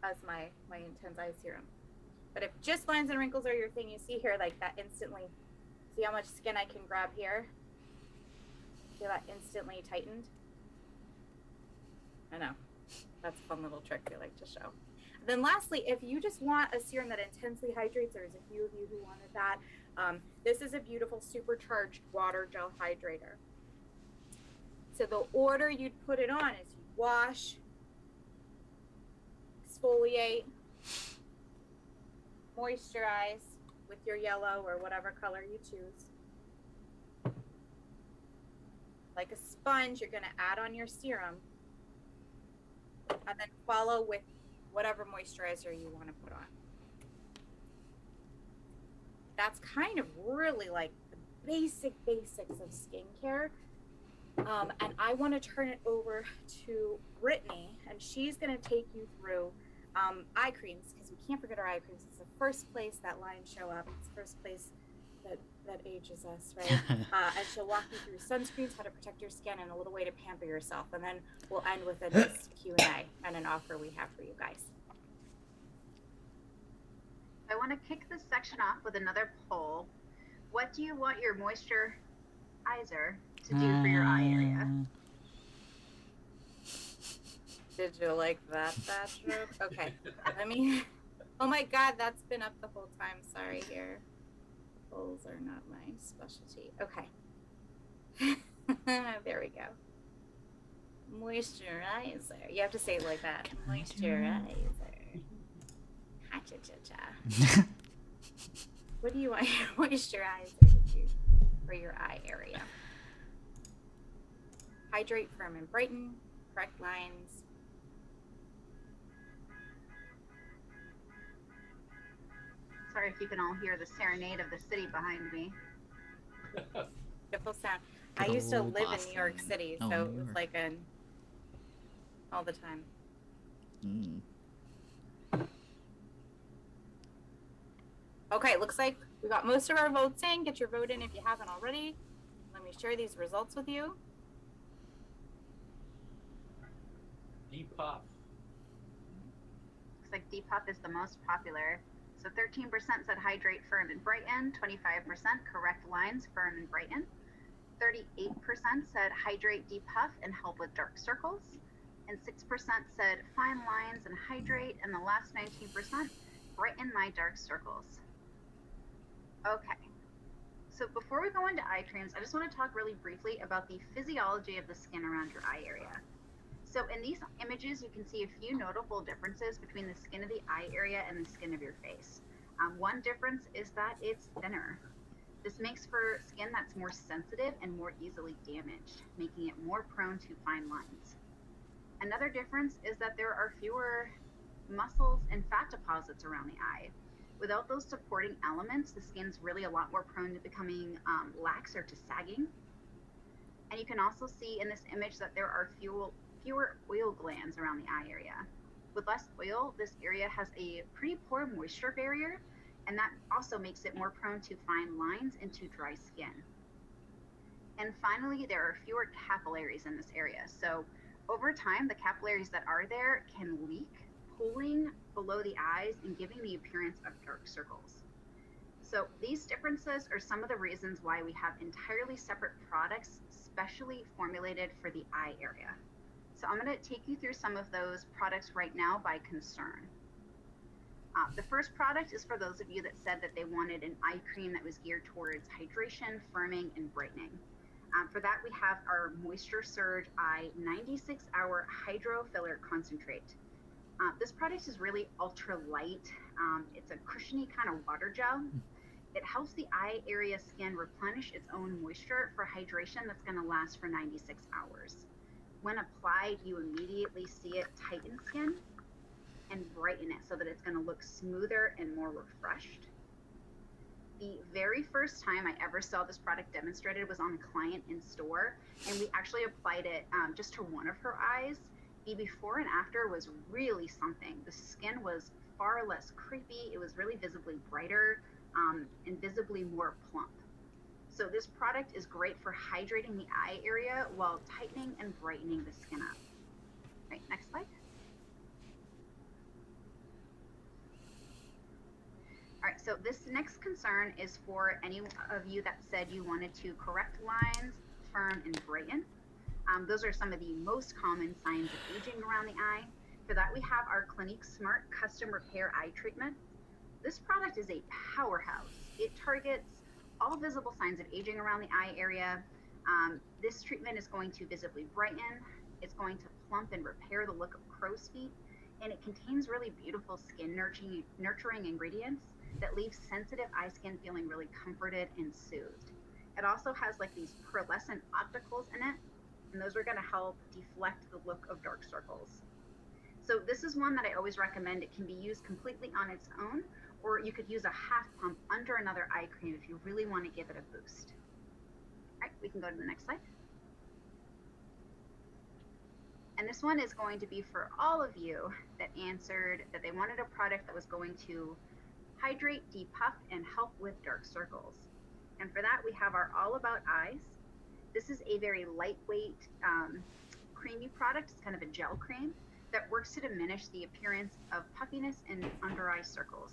as my intense eye serum. But if just lines and wrinkles are your thing, you see here, like that instantly, see how much skin I can grab here? See that instantly tightened? I know, that's a fun little trick we like to show. And then lastly, if you just want a serum that intensely hydrates, there's a few of you who wanted that, this is a beautiful supercharged water gel hydrator. So the order you'd put it on is you wash, exfoliate, moisturize with your yellow or whatever color you choose. Like a sponge, you're going to add on your serum and then follow with whatever moisturizer you want to put on. That's kind of really like the basics of skincare. And I want to turn it over to Brittany, and she's going to take you through eye creams, because we can't forget our eye creams. It's the first place that lines show up. It's the first place that ages us, right? And she'll walk you through sunscreens, how to protect your skin, and a little way to pamper yourself. And then we'll end with a nice Q&A and an offer we have for you guys. I want to kick this section off with another poll. What do you want your moisturizer to do for your eye area? Did you like that joke? Okay, let me. Oh my God, that's been up the whole time. Sorry here. Polls are not my specialty. Okay. There we go. Moisturizer. You have to say it like that. Moisturizer. Ha-cha-cha-cha. What do you want your moisturizer to do for your eye area? Hydrate, firm, and brighten. Correct lines. Sorry if you can all hear the serenade of the city behind me. Beautiful sound. I used to live in New York City, so it was like all the time. Okay, looks like we got most of our votes in. Get your vote in if you haven't already. Let me share these results with you. Depop. Looks like Depop is the most popular. So 13% said hydrate, firm, and brighten. 25% correct lines, firm, and brighten. 38% said hydrate, depuff, and help with dark circles. and 6% said fine lines and hydrate, and the last 19% brighten my dark circles. Okay, so before we go into eye creams, I just want to talk really briefly about the physiology of the skin around your eye area. So in these images, you can see a few notable differences between the skin of the eye area and the skin of your face. One difference is that it's thinner. This makes for skin that's more sensitive and more easily damaged, making it more prone to fine lines. Another difference is that there are fewer muscles and fat deposits around the eye. Without those supporting elements, the skin's really a lot more prone to becoming lax or to sagging. And you can also see in this image that there are fewer oil glands around the eye area. With less oil, this area has a pretty poor moisture barrier, and that also makes it more prone to fine lines and to dry skin. And finally, there are fewer capillaries in this area. So over time, the capillaries that are there can leak, pooling below the eyes and giving the appearance of dark circles. So these differences are some of the reasons why we have entirely separate products specially formulated for the eye area. So I'm going to take you through some of those products right now by concern. The first product is for those of you that said that they wanted an eye cream that was geared towards hydration, firming, and brightening. For that, we have our Moisture Surge Eye 96-Hour Hydro Filler Concentrate. This product is really ultra light. It's a cushiony kind of water gel. It helps the eye area skin replenish its own moisture for hydration that's going to last for 96 hours. When applied, you immediately see it tighten skin and brighten it so that it's going to look smoother and more refreshed. The very first time I ever saw this product demonstrated was on a client in store, and we actually applied it just to one of her eyes. The before and after was really something. The skin was far less creepy. It was really visibly brighter and visibly more plump. So this product is great for hydrating the eye area while tightening and brightening the skin up. Right, next slide. All right, so this next concern is for any of you that said you wanted to correct lines, firm, and brighten. Those are some of the most common signs of aging around the eye. For that, we have our Clinique Smart Custom Repair Eye Treatment. This product is a powerhouse. It targets all visible signs of aging around the eye area. This treatment is going to visibly brighten. It's going to plump and repair the look of crow's feet. And it contains really beautiful skin nurturing ingredients that leave sensitive eye skin feeling really comforted and soothed. It also has like these pearlescent opticals in it, and those are going to help deflect the look of dark circles. So this is one that I always recommend. It can be used completely on its own, or you could use a half pump under another eye cream if you really want to give it a boost. All right, we can go to the next slide. And this one is going to be for all of you that answered that they wanted a product that was going to hydrate, depuff, and help with dark circles. And for that, we have our All About Eyes. This is a very lightweight, creamy product. It's kind of a gel cream that works to diminish the appearance of puffiness and under eye circles.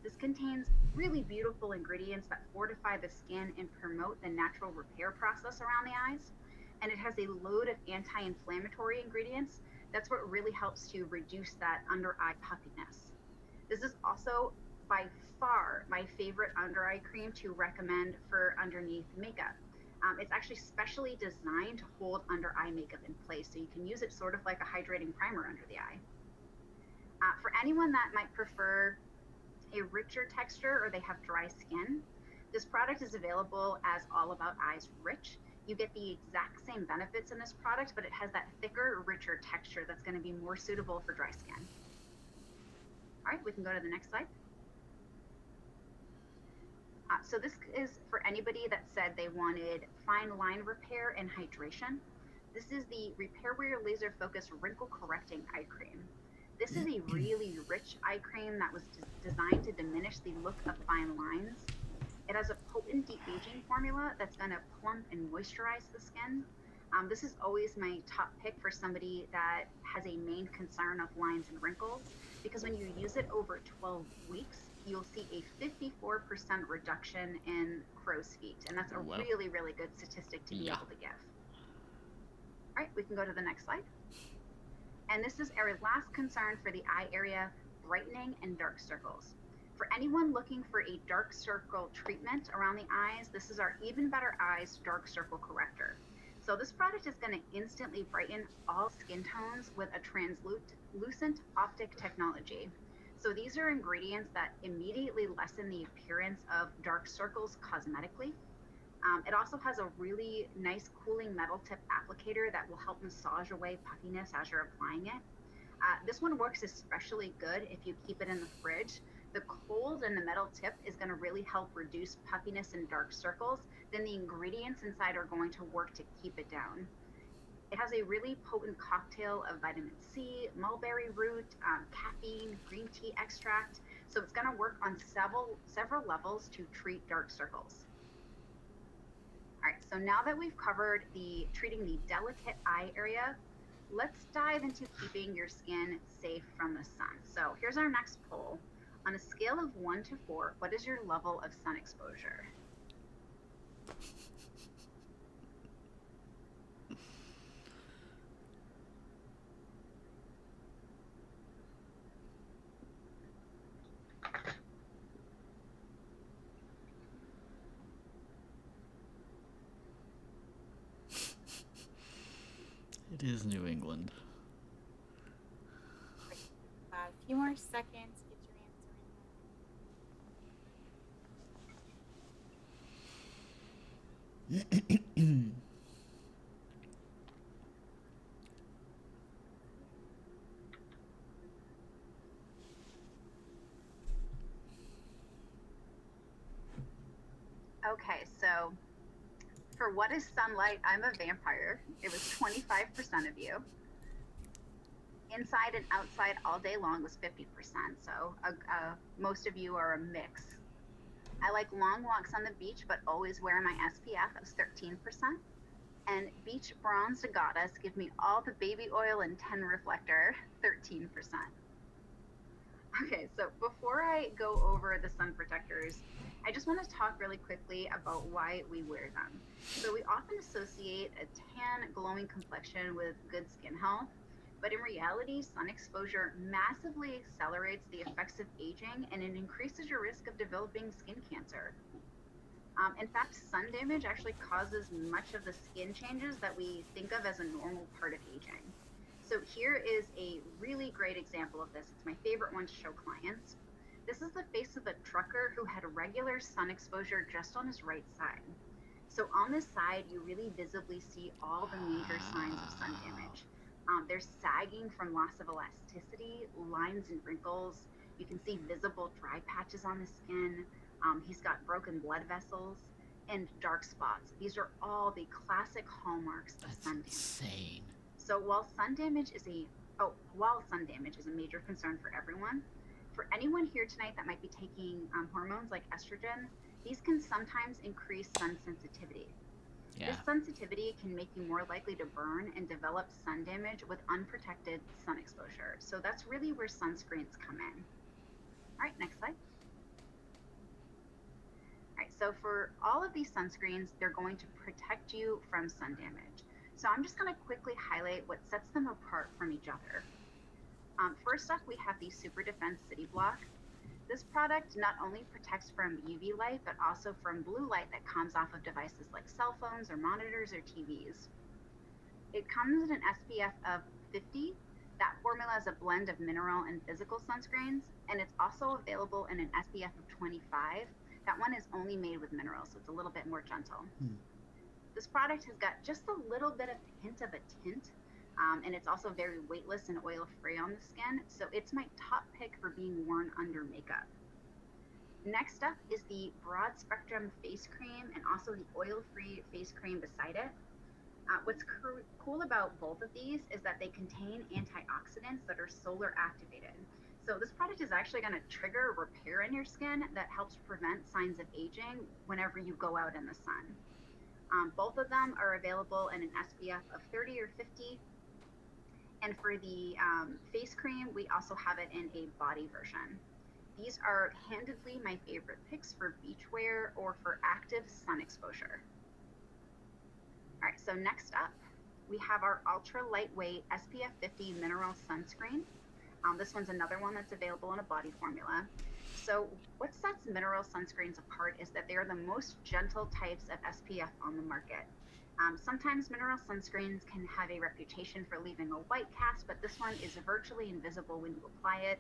This contains really beautiful ingredients that fortify the skin and promote the natural repair process around the eyes. And it has a load of anti-inflammatory ingredients. That's what really helps to reduce that under eye puffiness. This is also by far my favorite under eye cream to recommend for underneath makeup. It's actually specially designed to hold under eye makeup in place, so you can use it sort of like a hydrating primer under the eye. For anyone that might prefer a richer texture or they have dry skin, this product is available as All About Eyes Rich. You get the exact same benefits in this product, but it has that thicker, richer texture that's going to be more suitable for dry skin. All right, we can go to the next slide. So this is for anybody that said they wanted fine line repair and hydration. This is the Repair Wear Laser Focus Wrinkle Correcting Eye Cream. This is a really rich eye cream that was designed to diminish the look of fine lines. It has a potent de-aging formula that's going to plump and moisturize the skin. This is always my top pick for somebody that has a main concern of lines and wrinkles, because when you use it over 12 weeks, you'll see a 54% reduction in crow's feet. And that's a really, really good statistic to be able to give. All right, we can go to the next slide. And this is our last concern for the eye area, brightening and dark circles. For anyone looking for a dark circle treatment around the eyes, this is our Even Better Eyes Dark Circle Corrector. So this product is going to instantly brighten all skin tones with a translucent optic technology. So these are ingredients that immediately lessen the appearance of dark circles cosmetically. It also has a really nice cooling metal tip applicator that will help massage away puffiness as you're applying it. This one works especially good if you keep it in the fridge. The cold and the metal tip is going to really help reduce puffiness and dark circles. Then the ingredients inside are going to work to keep it down. It has a really potent cocktail of vitamin C, mulberry root, caffeine, green tea extract. So it's going to work on several levels to treat dark circles. All right, so now that we've covered treating the delicate eye area, let's dive into keeping your skin safe from the sun. So here's our next poll. On a scale of 1 to 4, what is your level of sun exposure? It is New England. A few more seconds. Get your answer in. Okay, so for what is sunlight, I'm a vampire. It was 25% of you. Inside and outside all day long was 50%. So most of you are a mix. I like long walks on the beach, but always wear my SPF. That was 13%. And beach bronzed goddess, give me all the baby oil and 10 reflector, 13%. Okay, so before I go over the sun protectors, I just want to talk really quickly about why we wear them. So we often associate a tan, glowing complexion with good skin health, but in reality, sun exposure massively accelerates the effects of aging and it increases your risk of developing skin cancer. In fact, sun damage actually causes much of the skin changes that we think of as a normal part of aging. So here is a really great example of this. It's my favorite one to show clients. This is the face of a trucker who had regular sun exposure just on his right side. So on this side, you really visibly see all the major signs of sun damage. There's sagging from loss of elasticity, lines and wrinkles. You can see visible dry patches on the skin. He's got broken blood vessels and dark spots. These are all the classic hallmarks of sun damage. Insane. So while sun damage is a major concern for everyone, for anyone here tonight that might be taking hormones like estrogen, these can sometimes increase sun sensitivity. Yeah. This sensitivity can make you more likely to burn and develop sun damage with unprotected sun exposure. So that's really where sunscreens come in. All right, next slide. All right, so for all of these sunscreens, they're going to protect you from sun damage. So I'm just going to quickly highlight what sets them apart from each other. First off, we have the Super Defense City Block. This product not only protects from UV light, but also from blue light that comes off of devices like cell phones or monitors or TVs. It comes in an SPF of 50. That formula is a blend of mineral and physical sunscreens, and it's also available in an SPF of 25. That one is only made with minerals, so it's a little bit more gentle. This product has got just a little bit of hint of a tint, and it's also very weightless and oil-free on the skin, so it's my top pick for being worn under makeup. Next up is the broad spectrum face cream and also the oil-free face cream beside it. What's cool about both of these is that they contain antioxidants that are solar activated. So this product is actually going to trigger repair in your skin that helps prevent signs of aging whenever you go out in the sun. Both of them are available in an SPF of 30 or 50. And for the face cream, we also have it in a body version. These are handedly my favorite picks for beach wear or for active sun exposure. All right, so next up, we have our ultra lightweight SPF 50 mineral sunscreen. This one's another one that's available in a body formula. So what sets mineral sunscreens apart is that they are the most gentle types of SPF on the market. Sometimes mineral sunscreens can have a reputation for leaving a white cast, but this one is virtually invisible when you apply it.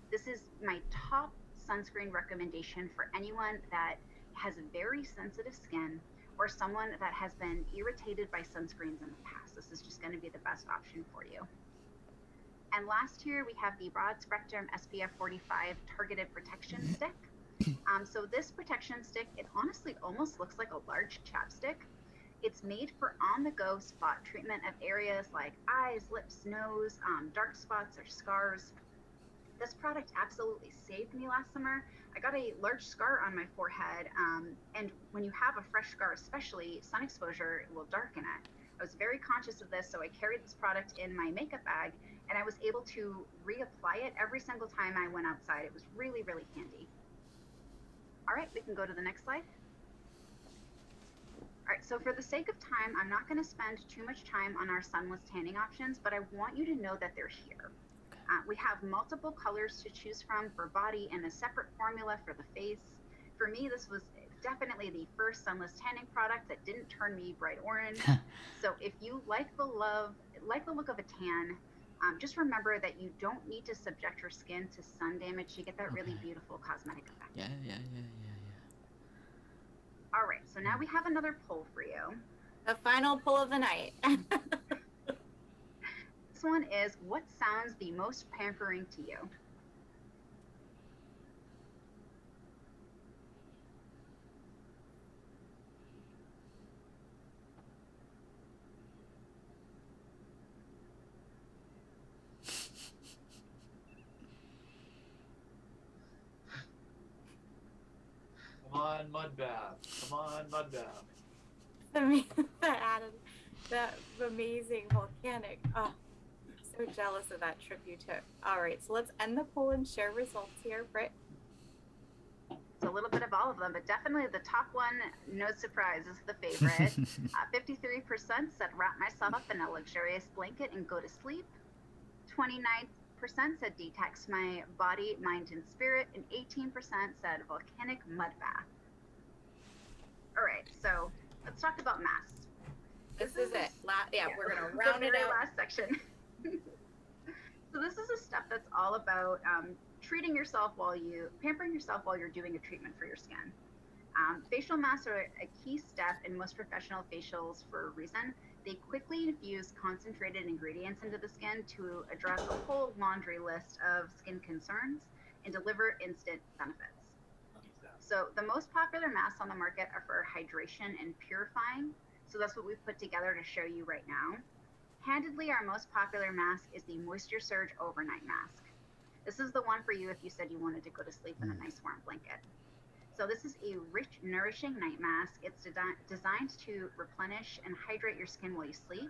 This is my top sunscreen recommendation for anyone that has very sensitive skin or someone that has been irritated by sunscreens in the past. This is just going to be the best option for you. And last here, we have the broad spectrum SPF 45 targeted protection stick. So this protection stick, it honestly almost looks like a large chapstick. It's made for on-the-go spot treatment of areas like eyes, lips, nose, dark spots or scars. This product absolutely saved me last summer. I got a large scar on my forehead, and when you have a fresh scar especially, sun exposure will darken it. I was very conscious of this, so I carried this product in my makeup bag, and I was able to reapply it every single time I went outside. It was really, really handy. All right, we can go to the next slide. All right, so for the sake of time, I'm not going to spend too much time on our sunless tanning options, but I want you to know that they're here. We have multiple colors to choose from for body and a separate formula for the face. For me, this was definitely the first sunless tanning product that didn't turn me bright orange. So if you like the look of a tan, just remember that you don't need to subject your skin to sun damage to get that really beautiful cosmetic effect. Yeah. All right, so now we have another poll for you. The final poll of the night. This one is, what sounds the most pampering to you? Come on, mud bath. Come on, mud bath. That amazing volcanic. Oh, I'm so jealous of that trip you took. All right, so let's end the poll and share results here, Britt. It's a little bit of all of them, but definitely the top one, no surprise, is the favorite. 53% said wrap myself in a luxurious blanket and go to sleep. 29% said detox my body, mind, and spirit, and 18% said volcanic mud bath. All right, so let's talk about masks. This is it. We're gonna The round it very out. last section. So this is a step that's all about pampering yourself while you're doing a treatment for your skin. Facial masks are a key step in most professional facials for a reason. They quickly infuse concentrated ingredients into the skin to address a whole laundry list of skin concerns and deliver instant benefits. So the most popular masks on the market are for hydration and purifying. So that's what we've put together to show you right now. Handedly, our most popular mask is the Moisture Surge Overnight Mask. This is the one for you if you said you wanted to go to sleep in a nice warm blanket. So this is a rich, nourishing night mask. It's designed to replenish and hydrate your skin while you sleep.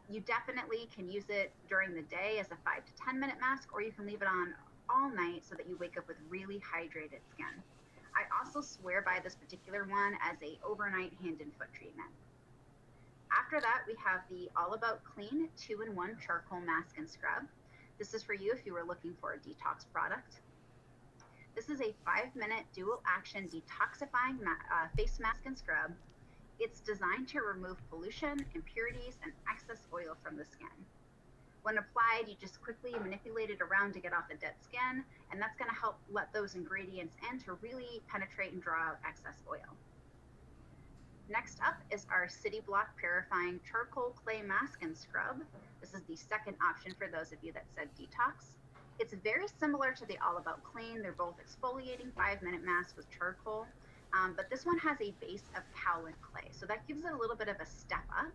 You definitely can use it during the day as a 5 to 10 minute mask, or you can leave it on all night so that you wake up with really hydrated skin. I also swear by this particular one as a overnight hand and foot treatment. After that, we have the All About Clean 2-in-1 Charcoal Mask and Scrub. This is for you if you were looking for a detox product. This is a 5-minute dual action detoxifying face mask and scrub. It's designed to remove pollution, impurities, and excess oil from the skin. When applied, you just quickly manipulate it around to get off the dead skin, and that's going to help let those ingredients in to really penetrate and draw out excess oil. Next up is our City Block Purifying Charcoal Clay Mask and Scrub. This is the second option for those of you that said detox. It's very similar to the All About Clean. They're both exfoliating 5-minute masks with charcoal, but this one has a base of kaolin clay, so that gives it a little bit of a step up.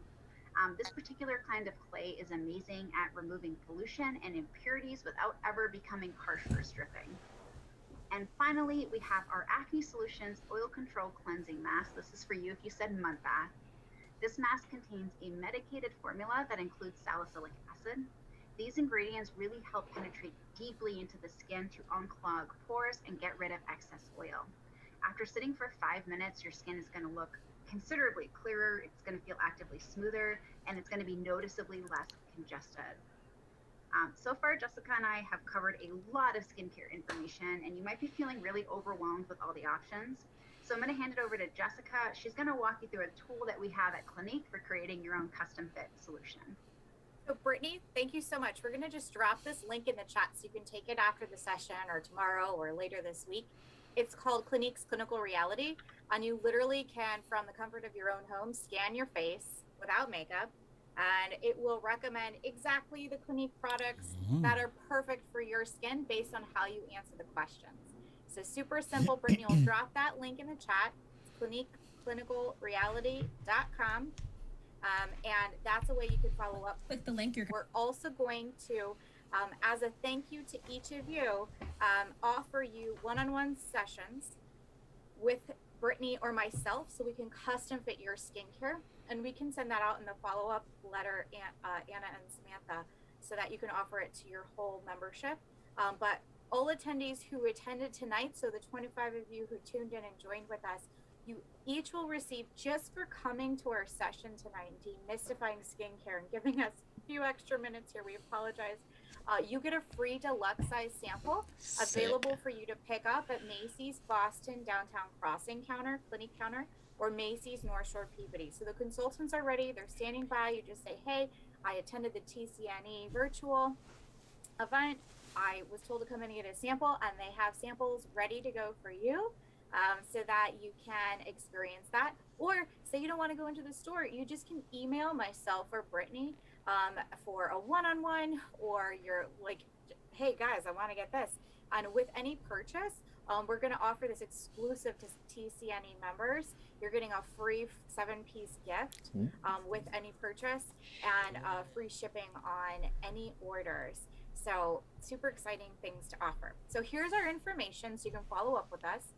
This particular kind of clay is amazing at removing pollution and impurities without ever becoming harsh or stripping. And finally, we have our Acne Solutions Oil Control Cleansing Mask. This is for you if you said mud bath. This mask contains a medicated formula that includes salicylic acid. These ingredients really help penetrate deeply into the skin to unclog pores and get rid of excess oil. After sitting for 5 minutes, your skin is going to look considerably clearer, it's going to feel actively smoother, and it's going to be noticeably less congested. So far, Jessica and I have covered a lot of skincare information, and you might be feeling really overwhelmed with all the options. So I'm going to hand it over to Jessica. She's going to walk you through a tool that we have at Clinique for creating your own custom fit solution. So Brittany, thank you so much. We're going to just drop this link in the chat so you can take it after the session or tomorrow or later this week. It's called Clinique's Clinical Reality, and you literally can, from the comfort of your own home, scan your face without makeup, and it will recommend exactly the Clinique products that are perfect for your skin based on how you answer the questions. So super simple. Brittany will drop that link in the chat. It's cliniqueclinicalreality.com. And that's a way you can follow up. Click the link. We're also going to, as a thank you to each of you, offer you one-on-one sessions with Brittany or myself so we can custom fit your skincare. And we can send that out in the follow-up letter, Anna and Samantha, so that you can offer it to your whole membership. But all attendees who attended tonight, so the 25 of you who tuned in and joined with us, you each will receive, just for coming to our session tonight, Demystifying Skincare, and giving us a few extra minutes here, we apologize. You get a free deluxe size sample available for you to pick up at Macy's Boston Downtown Crossing counter, Clinique counter, or Macy's North Shore Peabody. So the consultants are ready. They're standing by. You just say, hey, I attended the TCNE virtual event. I was told to come in and get a sample, and they have samples ready to go for you. So that you can experience that. Or say you don't want to go into the store, you just can email myself or Brittany for a one-on-one, or you're like, hey guys, I want to get this. And with any purchase, we're going to offer this exclusive to TCNE members. You're getting a free 7-piece gift with any purchase, and free shipping on any orders. So super exciting things to offer. So here's our information so you can follow up with us.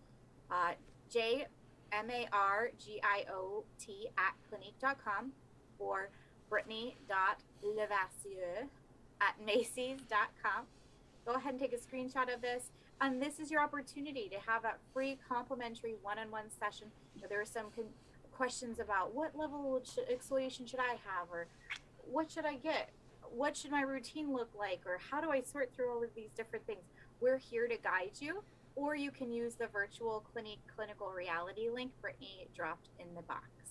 jmargiot@clinique.com or brittany.levasseur@macys.com. Go ahead and take a screenshot of this, and this is your opportunity to have that free complimentary one-on-one session. There are some questions about what level of exfoliation should I have, or what should I get, what should my routine look like, or how do I sort through all of these different things. We're here to guide you. Or you can use the virtual Clinique Clinical Reality link Brittany dropped in the box.